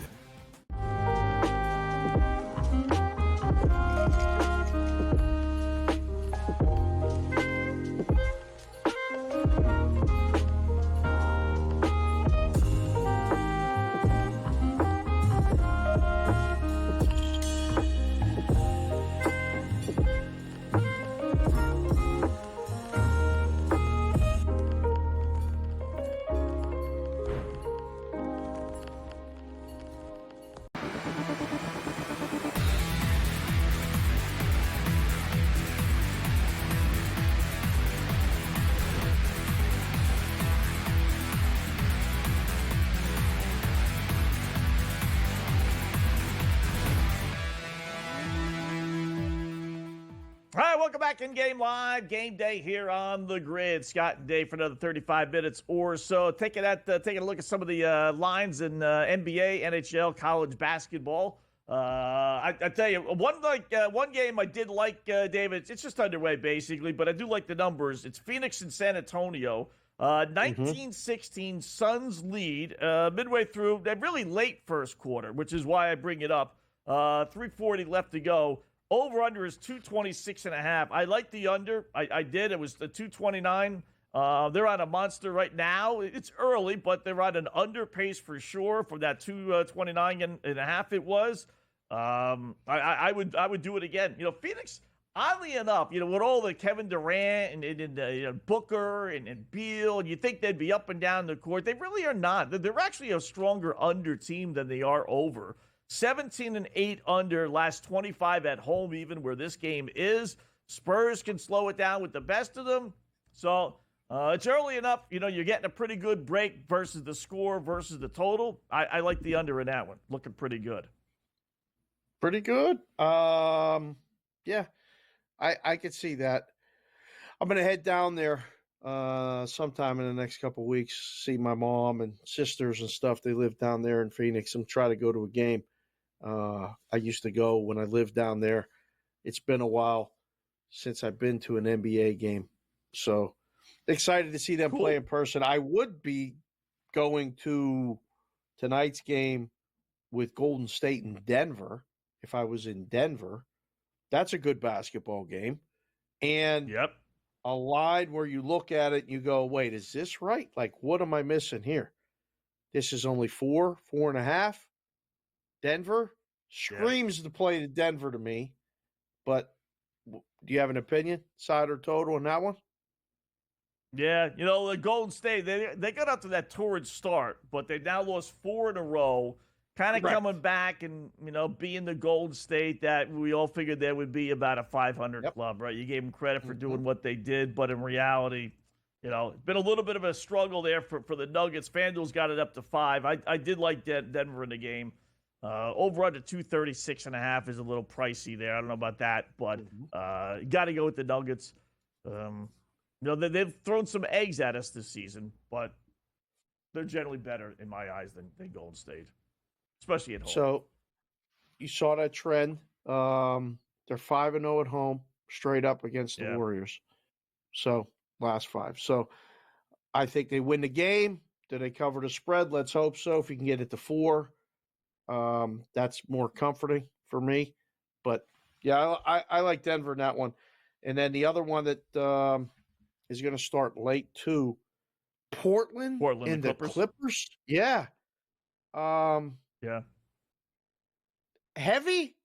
All right, welcome back in Game Live. Game day here on the Grid. Scott and Dave for another 35 minutes or so. Taking a look at some of the lines in NBA, NHL, college basketball. I tell you, one game I did like, David. It's just underway basically, but I do like the numbers. It's Phoenix and San Antonio. 19-16 Suns lead midway through. They're really late first quarter, which is why I bring it up. 3:40 left to go. Over-under is 226.5. I like the under. I did. It was the 229. They're on a monster right now. It's early, but they're on an under pace for sure from that 229.5 it was. I would do it again. Phoenix, oddly enough, with all the Kevin Durant and Booker and Beal, and you think they'd be up and down the court. They really are not. They're actually a stronger under team than they are over. 17-8 under, last 25 at home, even where this game is. Spurs can slow it down with the best of them. So It's early enough. You're getting a pretty good break versus the score versus the total. I like the under in that one. Looking pretty good. Pretty good. Yeah, I could see that. I'm going to head down there sometime in the next couple of weeks, see my mom and sisters and stuff. They live down there in Phoenix and try to go to a game. I used to go when I lived down there. It's been a while since I've been to an NBA game. So excited to see them play in person. I would be going to tonight's game with Golden State in Denver if I was in Denver. That's a good basketball game. And a line where you look at it and you go, wait, is this right? Like, what am I missing here? This is only 4.5. Denver screams to play to Denver to me. But do you have an opinion, side or total on that one? Yeah, the Golden State, they got up to that torrid start, but they now lost 4 in a row, kind of coming back and, being the Golden State that we all figured they would be about a 500 club, right? You gave them credit for doing what they did, but in reality, it's been a little bit of a struggle there for the Nuggets. FanDuel's got it up to 5. I did like Denver in the game. Over under 236.5 is a little pricey there. I don't know about that, but got to go with the Nuggets. They've thrown some eggs at us this season, but they're generally better in my eyes than Golden State, especially at home. So you saw that trend. They're 5-0 at home, straight up against the Warriors. So last 5. So I think they win the game. Do they cover the spread? Let's hope so. If you can get it to 4, that's more comforting for me. But yeah, I like Denver in that one. And then the other one that is going to start late too, Portland and the Clippers. Yeah. Heavy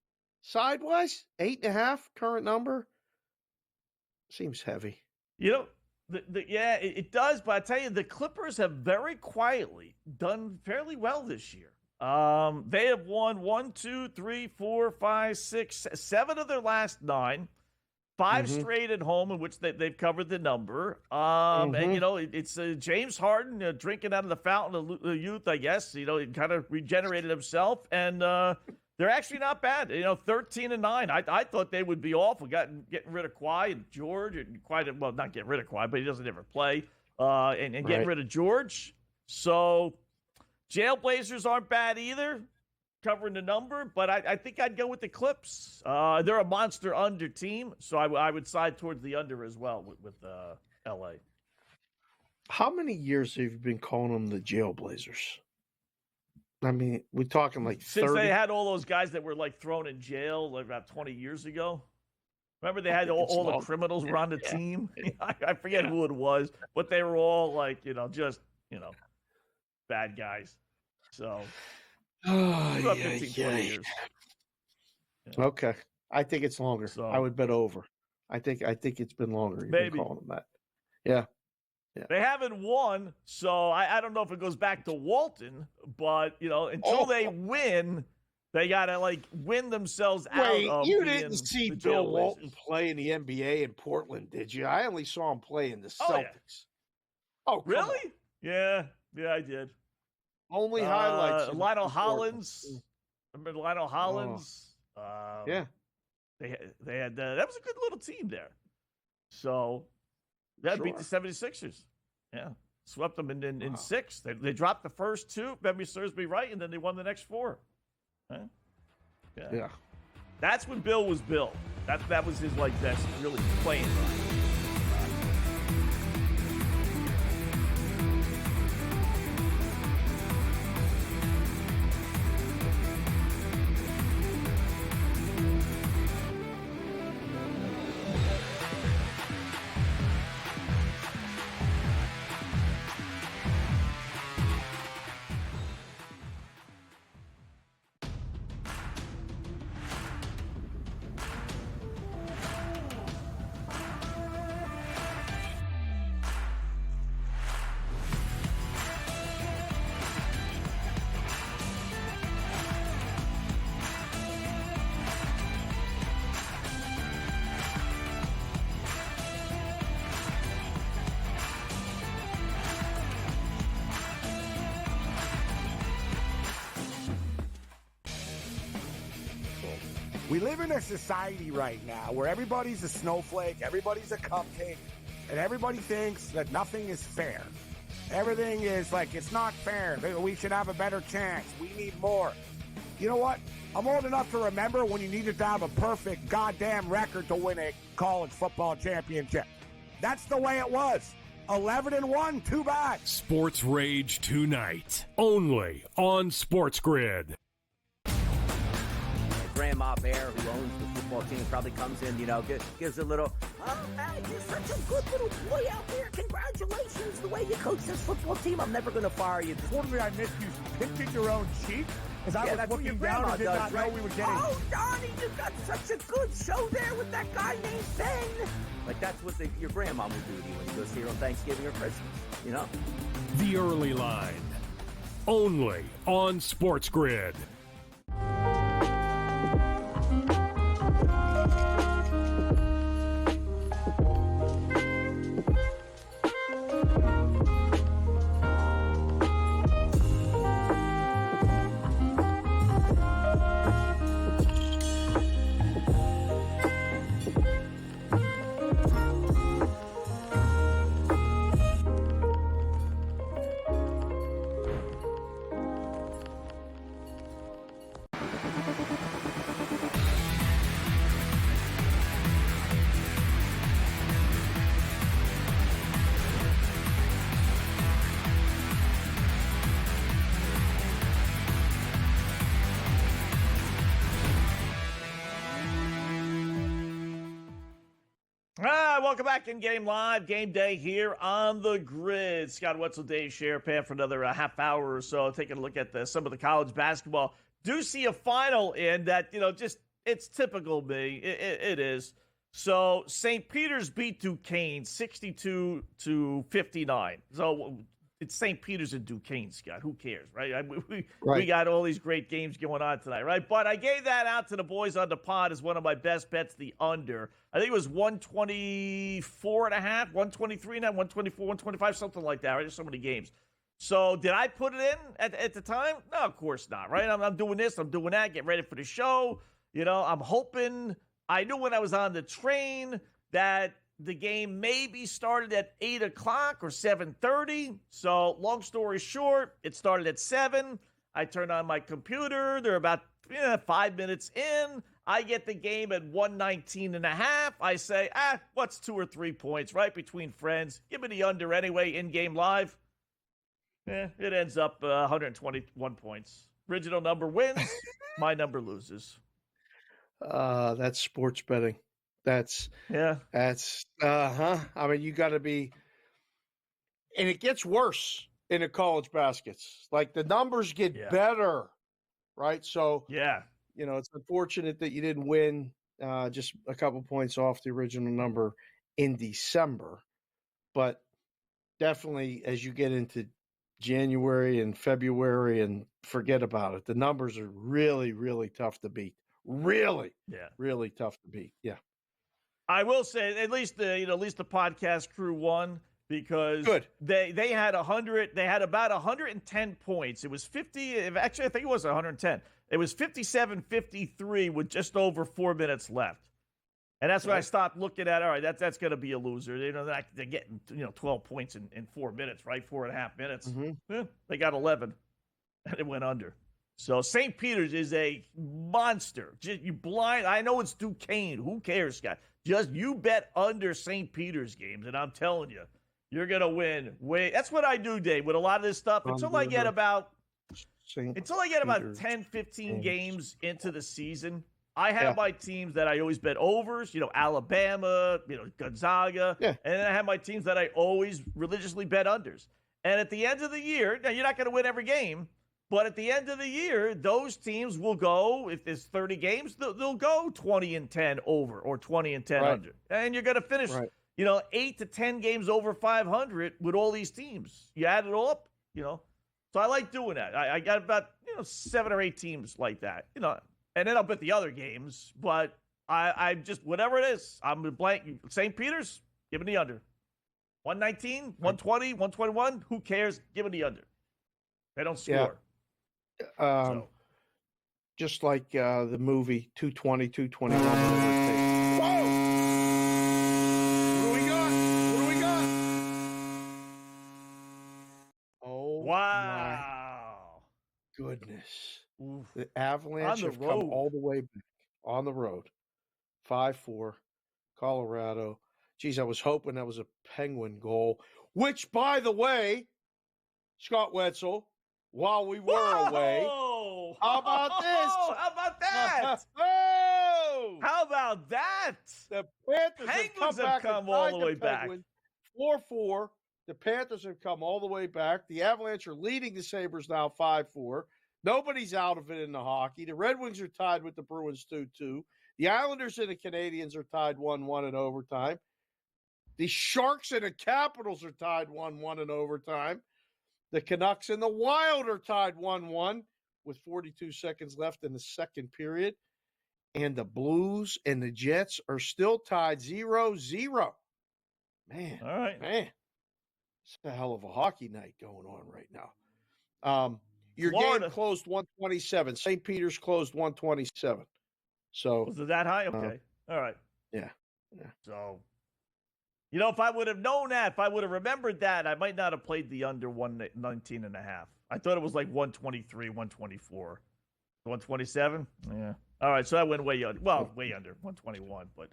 sidewise, 8.5 current number. Seems heavy. It does. But I tell you, the Clippers have very quietly done fairly well this year. They have won 1, 2, 3, 4, 5, 6, 7 of their last 9. 5 straight at home in which they've covered the number. And, it's James Harden drinking out of the fountain of youth, I guess. He kind of regenerated himself. And they're actually not bad. 13-9. I thought they would be awful, getting rid of Kawhi and George. And well, not getting rid of Kawhi, but he doesn't ever play. And getting rid of George. So Jailblazers aren't bad either, covering the number, but I think I'd go with the Clips. They're a monster under team, so I would side towards the under as well with L.A. How many years have you been calling them the Jailblazers? I mean, we're talking like 30. Since they had all those guys that were like thrown in jail like about 20 years ago. Remember they had all the criminals were on the team? I forget who it was, but they were all like, just bad guys. So... 15, 20 years. Okay. I think it's longer. So, I would bet over. I think it's been longer. You've been calling them that. Yeah. They haven't won, so I don't know if it goes back to Walton, but until they win, they gotta win themselves out. Wait, of you didn't see Bill Walton play in the NBA in Portland, did you? I only saw him play in the Celtics. Oh, really? Yeah, I did. Only highlights. Lionel Hollins. Remember Lionel Hollins? Yeah. They had that was a good little team there. So that beat the 76ers. Yeah. Swept them in 6. They dropped the first 2, if memory serves me right, and then they won the next 4. Right? Yeah. That's when Bill was Bill. That was his best really playing time. We live in a society right now where everybody's a snowflake, everybody's a cupcake, and everybody thinks that nothing is fair. Everything is like, it's not fair. We should have a better chance. We need more. You know what? I'm old enough to remember when you needed to have a perfect goddamn record to win a college football championship. That's the way it was. 11-1, too bad. Sports Rage tonight, only on Sports Grid. Grandma Bear, who owns the football team, probably comes in, gives a little, oh, hey, you're such a good little boy out there. Congratulations, the way you coach this football team. I'm never going to fire you. Totally, I missed you pinching your own cheek as I was looking down and did not know we were getting. Oh, Donnie, you got such a good show there with that guy named Ben. Like, that's what your grandma would do to you when you go see her on Thanksgiving or Christmas, The Early Line, only on Sports Grid. Welcome back in Game Live, game day here on the Grid. Scott Wetzel, Dave Sherapan for another half hour or so, taking a look at some of the college basketball. Do see a final in that, just it's typical me. It is. So St. Peter's beat Duquesne 62-59. So it's St. Peter's and Duquesne, Scott. Who cares, right? We got all these great games going on tonight, right? But I gave that out to the boys on the pod as one of my best bets, the under. I think it was 124 and a half, 123 and a half, 124, 125, something like that, right? There's so many games. So did I put it in at the time? No, of course not, right? I'm doing this, I'm doing that, get ready for the show. I'm hoping. I knew when I was on the train that the game maybe started at 8 o'clock or 7:30. So long story short, it started at 7. I turned on my computer. They're about 5 minutes in. I get the game at 119 and a half. I say, what's 2 or 3 points, right, between friends? Give me the under anyway, in-game live. It ends up 121 points. Original number wins. My number loses. That's sports betting. That's I mean, you got to be, and it gets worse in the college baskets. Like the numbers get better, right? So it's unfortunate that you didn't win, just a couple points off the original number in December, but definitely as you get into January and February and forget about it, the numbers are really, really tough to beat. Really tough to beat. Yeah. I will say at least the podcast crew won because they had 100. They had about 110 points. It was 50. Actually, I think it was 110. It was 57-53 with just over 4 minutes left, and that's when I stopped looking at. All right, that's going to be a loser. They're getting 12 points in 4 minutes, right? 4.5 minutes. Mm-hmm. They got 11, and it went under. So St. Peter's is a monster. You blind. I know it's Duquesne. Who cares, Scott? Just you bet under St. Peter's games, and I'm telling you, you're gonna win. That's what I do, Dave, with a lot of this stuff. Until I get about 10, 15 games into the season, I have my teams that I always bet overs. Alabama, Gonzaga, and then I have my teams that I always religiously bet unders. And at the end of the year, now you're not going to win every game. But at the end of the year, those teams will go, if there's 30 games, they'll go 20-10 over or 20-10 under. And you're going to finish, 8 to 10 games over 500 with all these teams. You add it all up, So I like doing that. I got about, 7 or 8 teams like that, and then I'll bet the other games. But I just, whatever it is, I'm blank. St. Peter's, give me the under. 119, 120, 121, who cares? Give me the under. They don't score. just like the movie 220, 221. Whoa! What do we got? What do we got? Oh, wow. my goodness. Oof. The Avalanche have come all the way back on the road. 5-4, Colorado. Geez, I was hoping that was a Penguin goal, which, by the way, Scott Wetzel, while we were away, how about this? How about that? Oh! How about that? The Panthers Penguins have come back all and the tied way the back. Penguins 4-4. The Panthers have come all the way back. The Avalanche are leading the Sabres now 5-4. Nobody's out of it in the hockey. The Red Wings are tied with the Bruins 2-2. The Islanders and the Canadiens are tied 1-1 in overtime. The Sharks and the Capitals are tied 1-1 in overtime. The Canucks and the Wild are tied 1-1 with 42 seconds left in the second period. And the Blues and the Jets are still tied 0-0. Man, all right, man, it's a hell of a hockey night going on right now. Your Florida game closed 127. St. Peter's closed 127. So was it that high? Okay, all right. Yeah. So, you know, if I would have known that, if I would have remembered that, I might not have played the under 119 and a half. I thought it was like 123, 124. 127? Yeah. All right, so that went way under. Well, way under. 121, but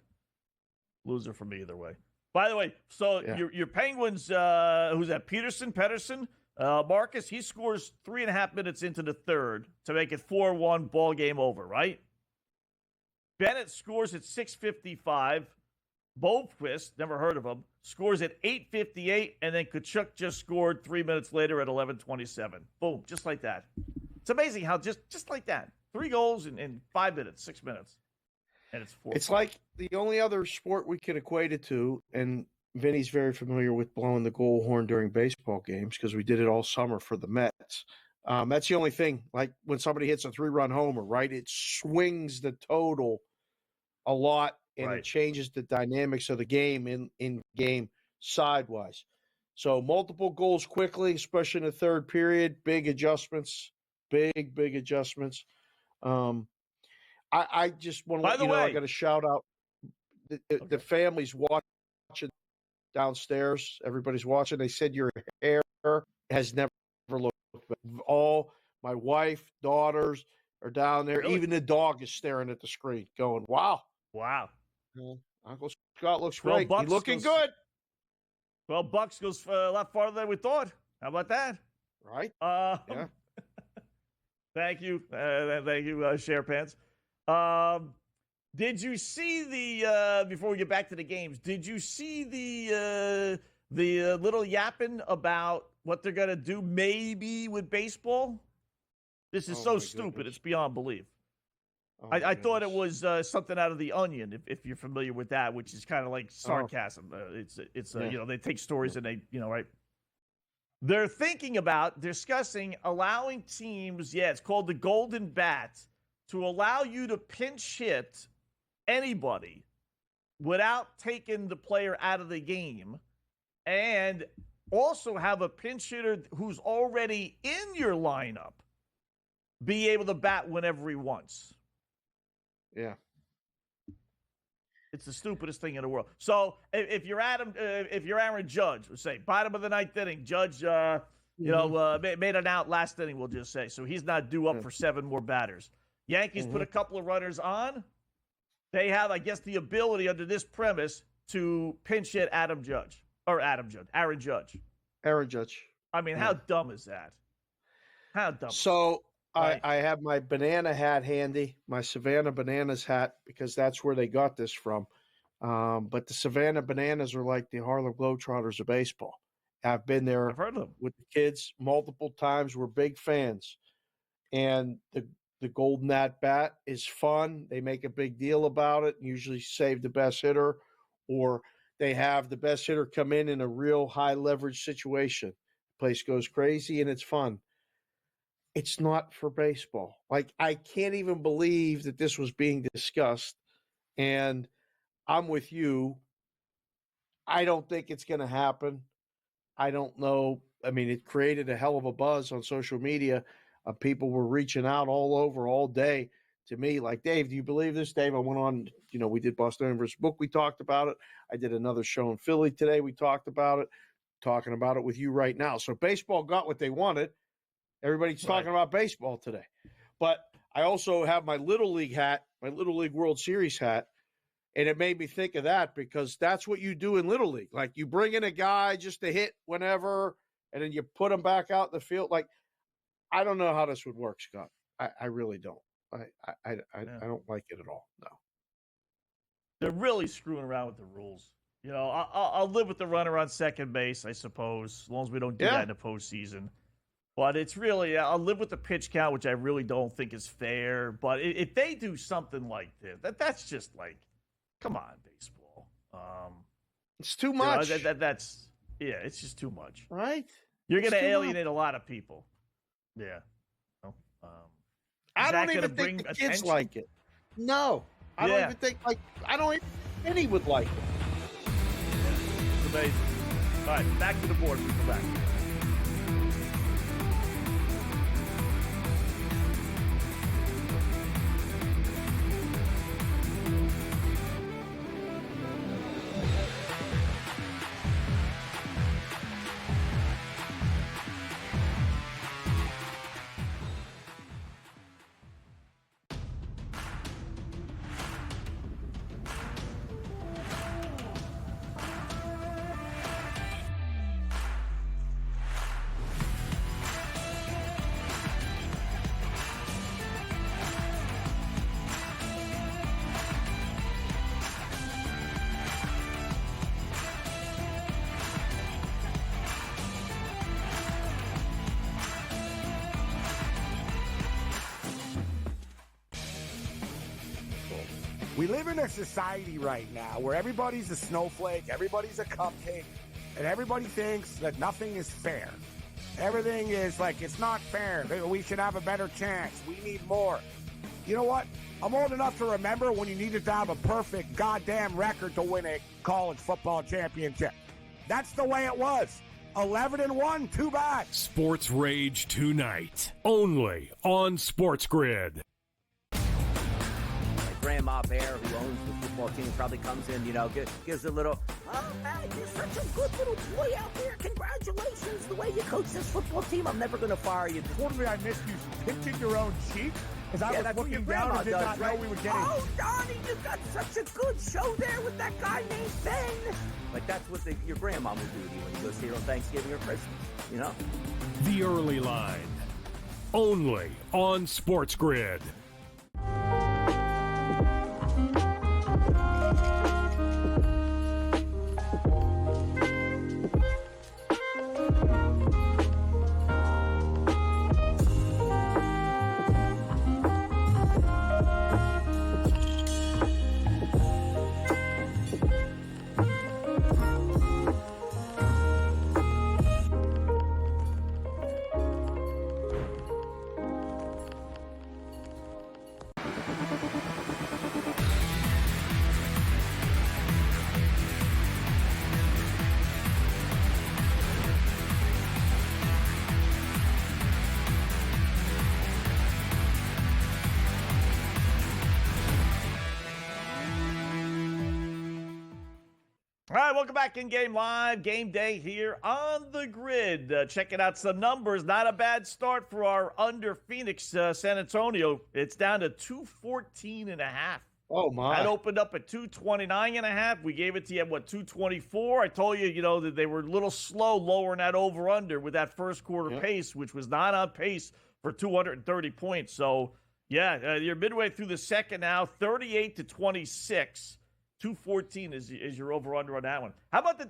loser for me either way. By the way, so your Penguins, who's that? Pedersen? Marcus, he scores 3.5 minutes into the third to make it 4-1, ball game over, right? Bennett scores at 6:55. Boquist, never heard of him, scores at 8:58, and then Tkachuk just scored 3 minutes later at 11:27. Boom, just like that. It's amazing how just like that. 3 goals in 5 minutes, 6 minutes, and it's 4. It's like the only other sport we can equate it to, and Vinny's very familiar with blowing the goal horn during baseball games because we did it all summer for the Mets. That's the only thing. Like when somebody hits a 3-run homer, right? It swings the total a lot, and it changes the dynamics of the game in game sidewise. So multiple goals quickly, especially in the third period. Big adjustments. Big adjustments. I just want to let you know I got to shout out the families watching downstairs. Everybody's watching. They said your hair has never looked better. All my wife, daughters are down there. Really? Even the dog is staring at the screen going, wow. Uncle Scott looks great. He's looking good. Well, Bucks goes a lot farther than we thought. How about that? Right. Yeah. Thank you. Thank you, Share Pants. Did you see the, before we get back to the games, did you see the little yapping about what they're going to do maybe with baseball? This is so stupid. Goodness. It's beyond belief. Oh, I thought it was something out of The Onion, if you're familiar with that, which is kind of like sarcasm. It's you know, they take stories and they, you know, right? They're thinking about discussing allowing teams, it's called the Golden Bat, to allow you to pinch hit anybody without taking the player out of the game, and also have a pinch hitter who's already in your lineup be able to bat whenever he wants. Yeah. It's the stupidest thing in the world. So if you're Aaron Judge, we'll say bottom of the ninth inning, Judge, made an out last inning, we'll just say. So he's not due up for 7 more batters. Yankees put a couple of runners on. They have, I guess, the ability under this premise to pinch hit Aaron Judge. Aaron Judge. I mean, how dumb is that? How dumb? So I have my banana hat handy, my Savannah Bananas hat, because that's where they got this from. But the Savannah Bananas are like the Harlem Globetrotters of baseball. I've been there I've heard of them. with the kids multiple times. We're big fans. And the Golden At Bat is fun. They make a big deal about it, usually save the best hitter, or they have the best hitter come in a real high leverage situation. The place goes crazy and it's fun. It's not for baseball. Like, I can't even believe that this was being discussed. And I'm with you. I don't think it's going to happen. I don't know. I mean, it created a hell of a buzz on social media. People were reaching out all over all day to me like, Dave, do you believe this? Dave, I went on, we did Boston versus Book. We talked about it. I did another show in Philly today. We talked about it, talking about it with you right now. So baseball got what they wanted. Everybody's talking about baseball today. But I also have my Little League hat, my Little League World Series hat. And it made me think of that because that's what you do in Little League. Like you bring in a guy just to hit whenever, and then you put him back out in the field. Like, I don't know how this would work, Scott. I really don't. I don't like it at all. No. They're really screwing around with the rules. I'll live with the runner on second base, I suppose, as long as we don't do that in the postseason. But it's really, I'll live with the pitch count, which I really don't think is fair. But if they do something like this, that's just like, come on, baseball. It's too much. It's just too much. Right? You're going to alienate a lot of people. Yeah. I don't even think the kids like it. No. I don't even think, I don't even think any would like it. It's amazing. All right, back to the board. We come back. We live in a society right now where everybody's a snowflake, everybody's a cupcake, and everybody thinks that nothing is fair. Everything is like, it's not fair. We should have a better chance. We need more. You know what? I'm old enough to remember when you needed to have a perfect goddamn record to win a college football championship. That's the way it was. 11-1, too bad. Sports Rage tonight, only on Sports Grid. Grandma Bear, who owns the football team, probably comes in, gives a little, oh, man, you're such a good little boy out there. Congratulations, the way you coach this football team. I'm never going to fire you. Totally, I missed you pinching your own cheek as I was looking down and did not know we were getting. Oh, Donnie, you got such a good show there with that guy named Ben. Like, that's what your grandma would do to you when you go see her on Thanksgiving or Christmas, The Early Line, only on Sports Grid. All right, welcome back in Game Live. Game day here on the Grid. Checking out some numbers. Not a bad start for our under Phoenix San Antonio. It's down to 214.5. Oh, my. That opened up at 229.5. We gave it to you at, 224? I told you, that they were a little slow lowering that over-under with that first quarter pace, which was not on pace for 230 points. So, you're midway through the second now, 38-26. 214 is your over-under on that one. How about the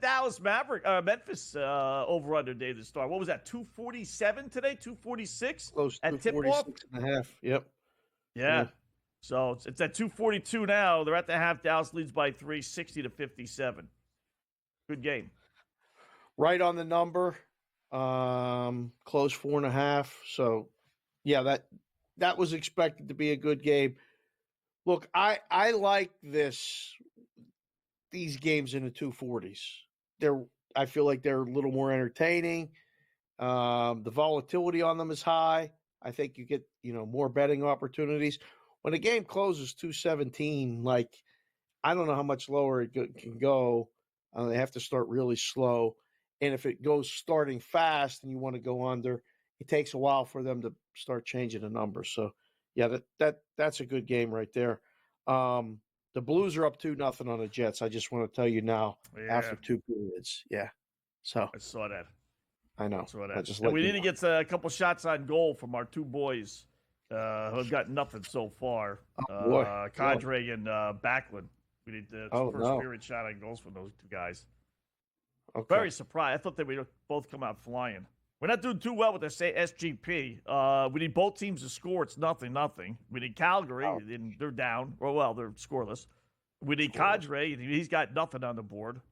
Memphis over-under day to start? What was that, 247 today, 246? Close at tip-off? 246.5, yep. Yeah. So it's at 242 now. They're at the half. Dallas leads by 3, 60-57. Good game. Right on the number. Close 4.5. So, that was expected to be a good game. Look, I like these games in the 240s. I feel like they're a little more entertaining. The volatility on them is high. I think you get, more betting opportunities. When a game closes 2-17, like, I don't know how much lower it can go. They have to start really slow. And if it goes starting fast and you want to go under, it takes a while for them to start changing the numbers. So, yeah, that's a good game right there. The Blues are up 2-0 on the Jets. I just want to tell you now after 2 periods. Yeah. So I saw that. I know. I saw that. And we need to get a couple shots on goal from our two boys who have got nothing so far. Cadre and Backlund. We need the first period shot on goals from those two guys. Okay. Very surprised. I thought they would both come out flying. We're not doing too well with this SGP. We need both teams to score. It's 0-0. We need Calgary, and they're down. Well, they're scoreless. We need Cadre, and he's got nothing on the board.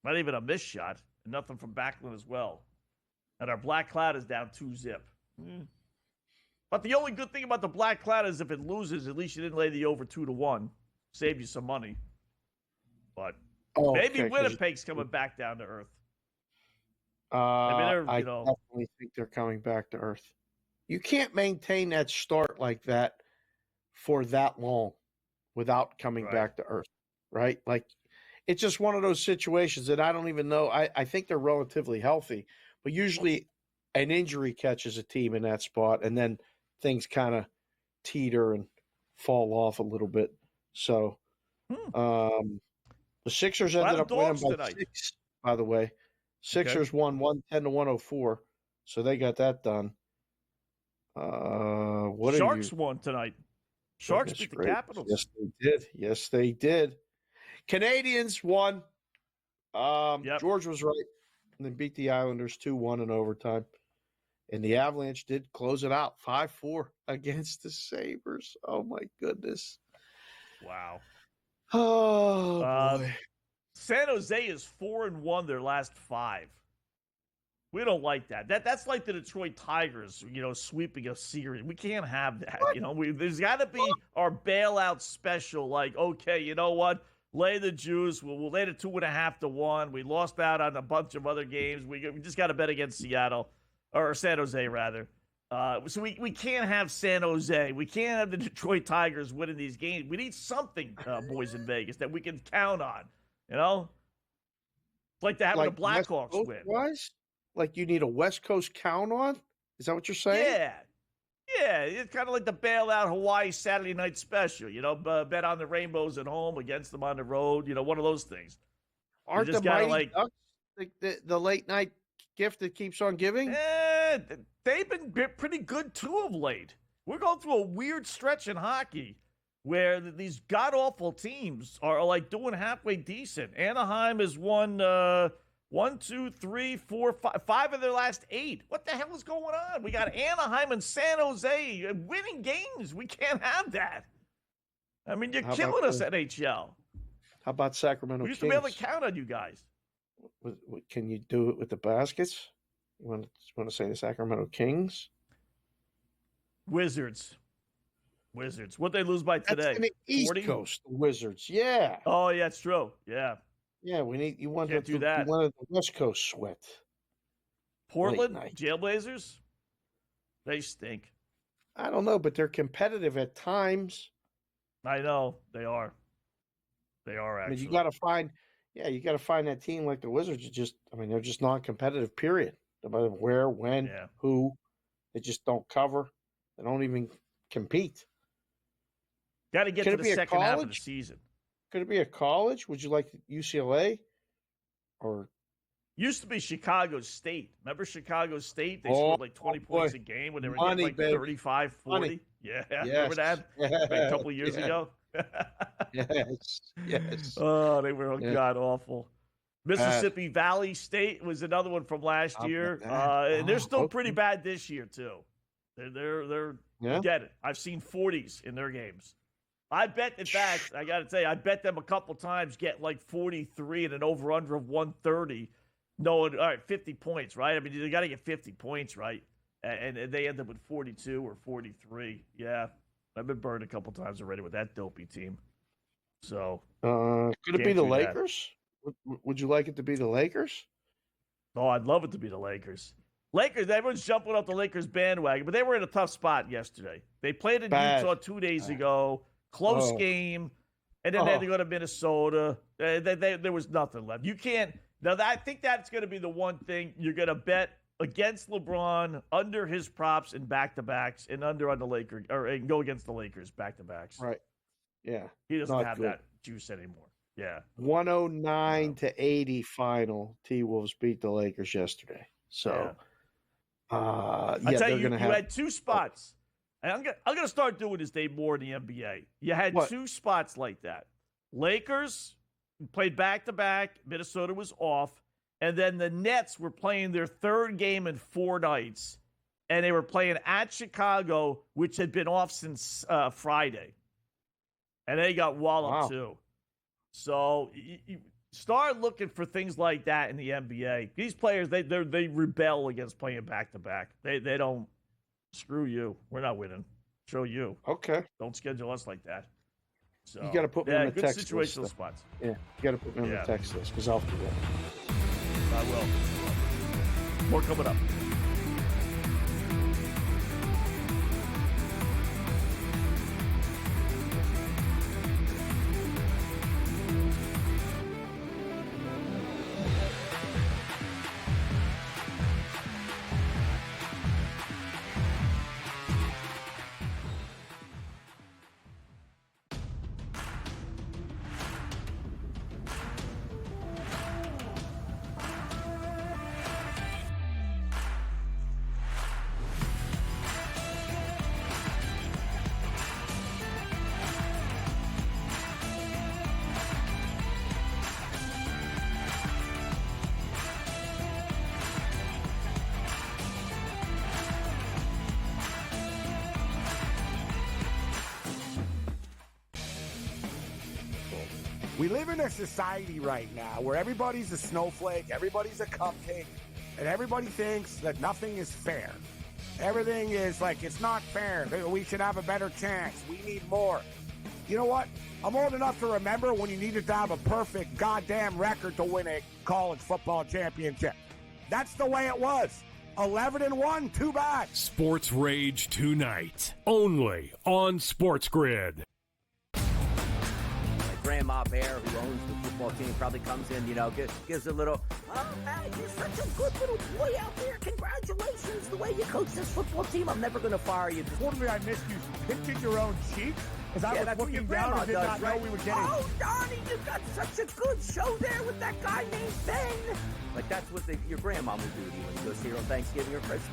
Not even a missed shot, and nothing from Backlund as well. And our Black Cloud is down 2-0. But the only good thing about the Black Cloud is if it loses, at least you didn't lay the over 2-1. Save you some money. But maybe Winnipeg's coming back down to earth. I definitely think they're coming back to earth. You can't maintain that start like that for that long without coming back to earth, right? Like, it's just one of those situations that I don't even know. I think they're relatively healthy, but usually an injury catches a team in that spot, and then things kind of teeter and fall off a little bit. So the Sixers ended up winning by 6, by the way. Sixers won 110-104, so they got that done. Sharks won tonight. Sharks beat the Capitals. Yes, they did. Yes, they did. Canadians won. George was right. And they beat the Islanders 2-1 in overtime. And the Avalanche did close it out 5-4 against the Sabres. Oh, my goodness. Wow. Oh, boy. San Jose is 4-1 their last 5. We don't like that. That's like the Detroit Tigers, sweeping a series. We can't have that. What? There's got to be our bailout special. Like, okay, you know what? Lay the juice. We'll lay the 2.5-1. We lost out on a bunch of other games. We just got to bet against Seattle, or San Jose rather. So we can't have San Jose. We can't have the Detroit Tigers winning these games. We need something, boys in Vegas, that we can count on. Like to have the Blackhawks win. Wise? Like you need a West Coast count on? Is that what you're saying? Yeah. It's kind of like the bailout Hawaii Saturday night special. Bet on the Rainbows at home, against them on the road. One of those things. Aren't the Mighty Ducks the late night gift that keeps on giving? They've been pretty good too of late. We're going through a weird stretch in hockey where these god-awful teams are like doing halfway decent. Anaheim has won 1, 2, 3, 4, 5 of their last 8. What the hell is going on? We got Anaheim and San Jose winning games. We can't have that. I mean, you're killing us, NHL. How about Sacramento Kings? We used to be able to count on you guys. Can you do it with the baskets? You want to say the Sacramento Kings? Wizards. What'd they lose by today? That's in the East 40? Coast, the Wizards. Yeah. Oh, yeah, it's true. Yeah. Yeah, you wanted Can't do that. You wanted the West Coast sweat. Portland Jailblazers? They stink. I don't know, but they're competitive at times. I know they are. They are actually. I mean, you got to find that team like the Wizards. They're just non-competitive. Period. No matter where, when, who, they just don't cover. They don't even compete. Got to get to the second half of the season. Could it be a college? Would you like UCLA? Or used to be Chicago State. Remember Chicago State? They scored like 20 points a game when they were getting like 35, 40. Money. Yeah, remember that? A couple of years ago? Yes. Oh, they were god-awful. Mississippi Valley State was another one from last year. And they're still pretty bad this year, too. They're get it. I've seen 40s in their games. I bet, in fact, I got to tell you, I bet them a couple times get like 43 and an over-under of 130. Knowing, all right, 50 points, right? I mean, you got to get 50 points, right? And they end up with 42 or 43. Yeah, I've been burned a couple times already with that dopey team. So, could it be the Lakers? Would you like it to be the Lakers? Oh, I'd love it to be the Lakers. Lakers, everyone's jumping off the Lakers bandwagon, but they were in a tough spot yesterday. They played in Bad. Utah 2 days ago, close game, and then they had to go to Minnesota. There was nothing left. You can't. Now, I think that's going to be the one thing you're going to bet against LeBron, under his props and back-to-backs, and under on the Lakers, and go against the Lakers back-to-backs. Right. Yeah. He doesn't Not have good. that juice anymore. Yeah. 109-80 final. T-Wolves beat the Lakers yesterday. So, I tell they're you, going to have. you had two spots. And I'm gonna start doing this, Dave, more in the NBA. You had two spots like that. Lakers played back-to-back. Minnesota was off. And then the Nets were playing their third game in 4 nights. And they were playing at Chicago, which had been off since Friday. And they got walloped too. So you start looking for things like that in the NBA. These players, they rebel against playing back-to-back. They don't. Screw you. We're not winning. Show you. Okay. Don't schedule us like that. So You got to put me on the good text list. situational spots. Yeah, you got to put me on the text list because I'll forget. I will. More coming up. We live in a society right now where everybody's a snowflake, everybody's a cupcake, and everybody thinks that nothing is fair. Everything is like, it's not fair. We should have a better chance. We need more. You know what? I'm old enough to remember when you needed to have a perfect goddamn record to win a college football championship. That's the way it was. 11-1, too bad. Sports Rage tonight, only on Sports Grid. Grandma Bear, who owns the football team, probably comes in, gives a little, oh, man, you're such a good little boy out there. Congratulations, the way you coach this football team. I'm never going to fire you. Totally, I missed you pinching your own cheek as I was looking down and did not know we were getting. Oh, Donnie, you got such a good show there with that guy named Ben. Like, that's what your grandma would do to you when you go see her on Thanksgiving or Christmas,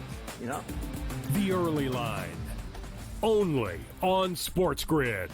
The Early Line, only on Sports Grid.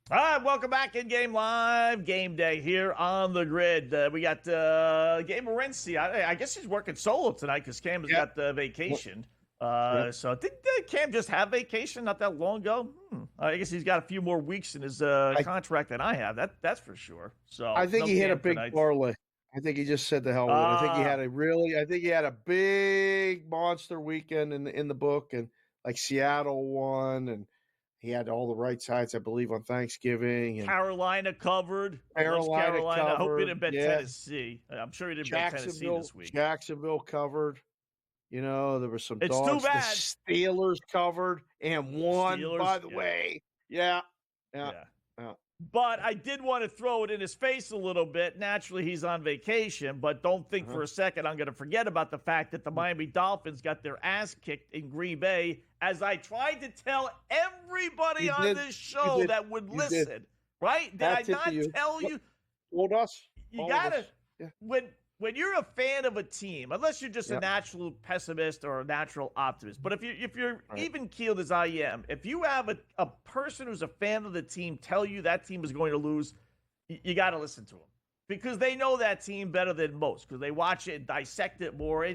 All right, welcome back in Game Live, game day here on the grid. We got Gabe Morency. I guess he's working solo tonight because Cam has got vacation. So did Cam just have vacation not that long ago? I guess he's got a few more weeks in his contract than I have. That's for sure. So I think he hit a big parlay. I think he just said the hell with it. I think he had a big monster weekend in the book, and like Seattle won, and he had all the right sides, I believe, on Thanksgiving. And Carolina covered. Carolina covered. I hope he didn't bet Tennessee. I'm sure he didn't bet Tennessee this week. Jacksonville covered. There were some it's dogs. Too bad. The Steelers covered and won, by the way. Yeah. But I did want to throw it in his face a little bit. Naturally, he's on vacation, but don't think for a second I'm going to forget about the fact that the Miami Dolphins got their ass kicked in Green Bay, as I tried to tell everybody on this show that would listen. Right? Did I not tell you? told us. You all of gotta us. Yeah. when you're a fan of a team, unless you're just a natural pessimist or a natural optimist, but if you're even keeled as I am, if you have a person who's a fan of the team tell you that team is going to lose, you got to listen to them because they know that team better than most because they watch it and dissect it more.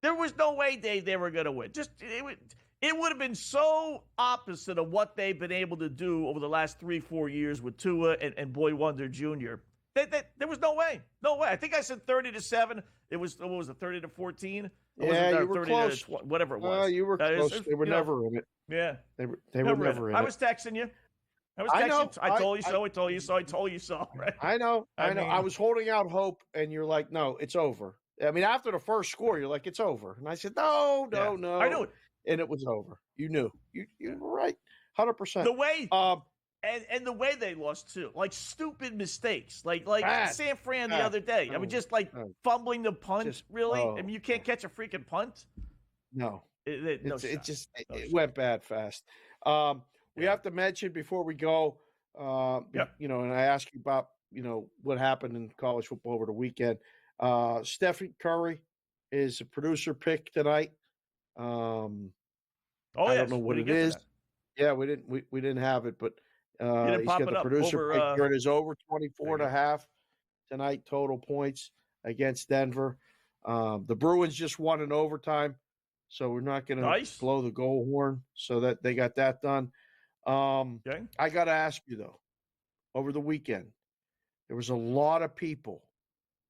There was no way, Dave, they were going to win. It would have been so opposite of what they've been able to do over the last 3-4 years with Tua and Boy Wonder Jr. There was no way. No way. I think I said 30-7. It was, what was it, 30-14? Yeah, you were close. Whatever it was. You were close. They were never in it. Yeah. They were never in it. I was texting you. I know. I told you so. I told you so. I told you so. Right? I know. I know. mean- I was holding out hope, and you're like, no, it's over. I mean, after the first score, you're like, it's over. And I said, no. I knew it. And it was over. You knew. You were right. 100%. The way and the way they lost too, like stupid mistakes, like San Fran the other day. I mean, just like fumbling the punt. Really? I mean, you can't catch a freaking punt. No, It went bad fast. We have to mention before we go, and I ask you about, what happened in college football over the weekend. Stephen Curry is a producer pick tonight. I don't know what it is. Yeah, we didn't have it, but he's got the producer pick here. It is over 24.5 tonight total points against Denver. The Bruins just won in overtime, so we're not going to blow the goal horn. So that they got that done. I got to ask you though, over the weekend, there was a lot of people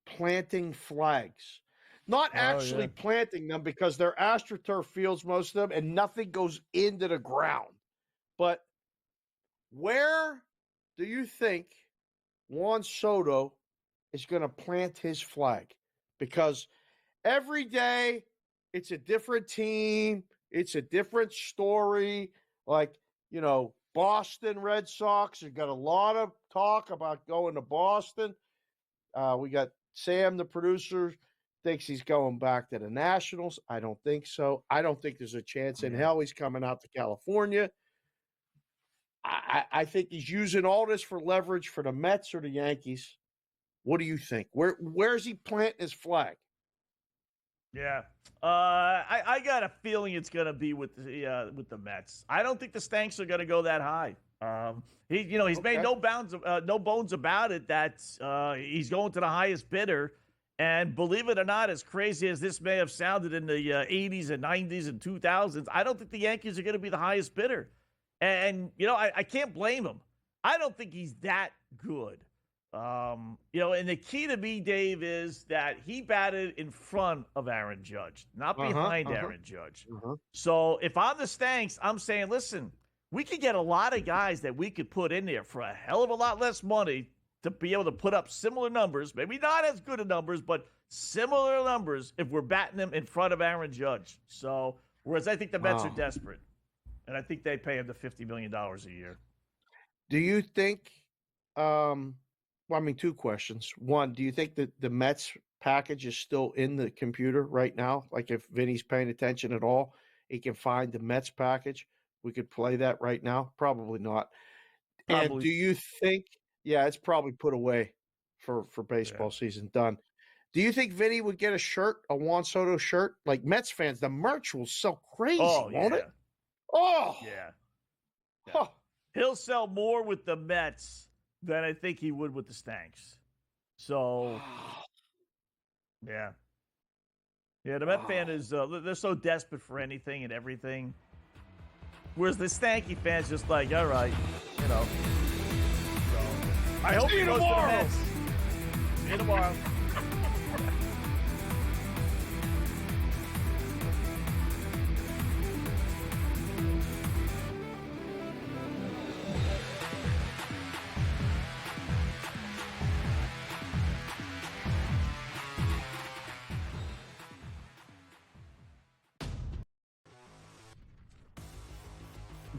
planting flags. Not actually planting them because they're AstroTurf fields, most of them, and nothing goes into the ground. But where do you think Juan Soto is going to plant his flag? Because every day it's a different team, it's a different story. Like, Boston Red Sox, you've got a lot of talk about going to Boston. We got Sam, the producer, thinks he's going back to the Nationals. I don't think so. I don't think there's a chance in hell he's coming out to California. I think he's using all this for leverage for the Mets or the Yankees. What do you think? Where's he planting his flag? Yeah, I got a feeling it's going to be with the Mets. I don't think the Stanks are going to go that high. He's made no bones about it that he's going to the highest bidder. And believe it or not, as crazy as this may have sounded in the 80s and 90s and 2000s, I don't think the Yankees are going to be the highest bidder. And I can't blame him. I don't think he's that good. And the key to me, Dave, is that he batted in front of Aaron Judge, not behind Aaron Judge. So if I'm the Stanks, I'm saying, listen, we could get a lot of guys that we could put in there for a hell of a lot less money to be able to put up similar numbers, maybe not as good of numbers, but similar numbers if we're batting them in front of Aaron Judge. So, whereas I think the Mets are desperate, and I think they pay him the $50 million a year. Do you think two questions. One, do you think that the Mets package is still in the computer right now? Like if Vinny's paying attention at all, he can find the Mets package. We could play that right now. Probably not. And do you think, it's probably put away for baseball season done. Do you think Vinny would get a shirt, a Juan Soto shirt? Like Mets fans, the merch will sell crazy, won't it? Oh, yeah. Huh. He'll sell more with the Mets than I think he would with the Stanks. So, yeah. Yeah, the Met fan is, they're so desperate for anything and everything. Whereas the Stanky fan's just like, all right, So, I hope he goes to the Mets. See you tomorrow.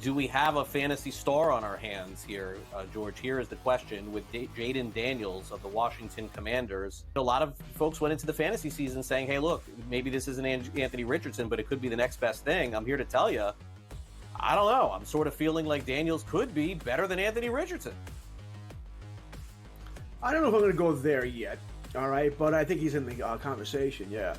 Do we have a fantasy star on our hands here, George? Here is the question with Jaden Daniels of the Washington Commanders. A lot of folks went into the fantasy season saying, hey, look, maybe this isn't Anthony Richardson, but it could be the next best thing. I'm here to tell you, I don't know. I'm sort of feeling like Daniels could be better than Anthony Richardson. I don't know if I'm going to go there yet. All right, but I think he's in the conversation. Yeah.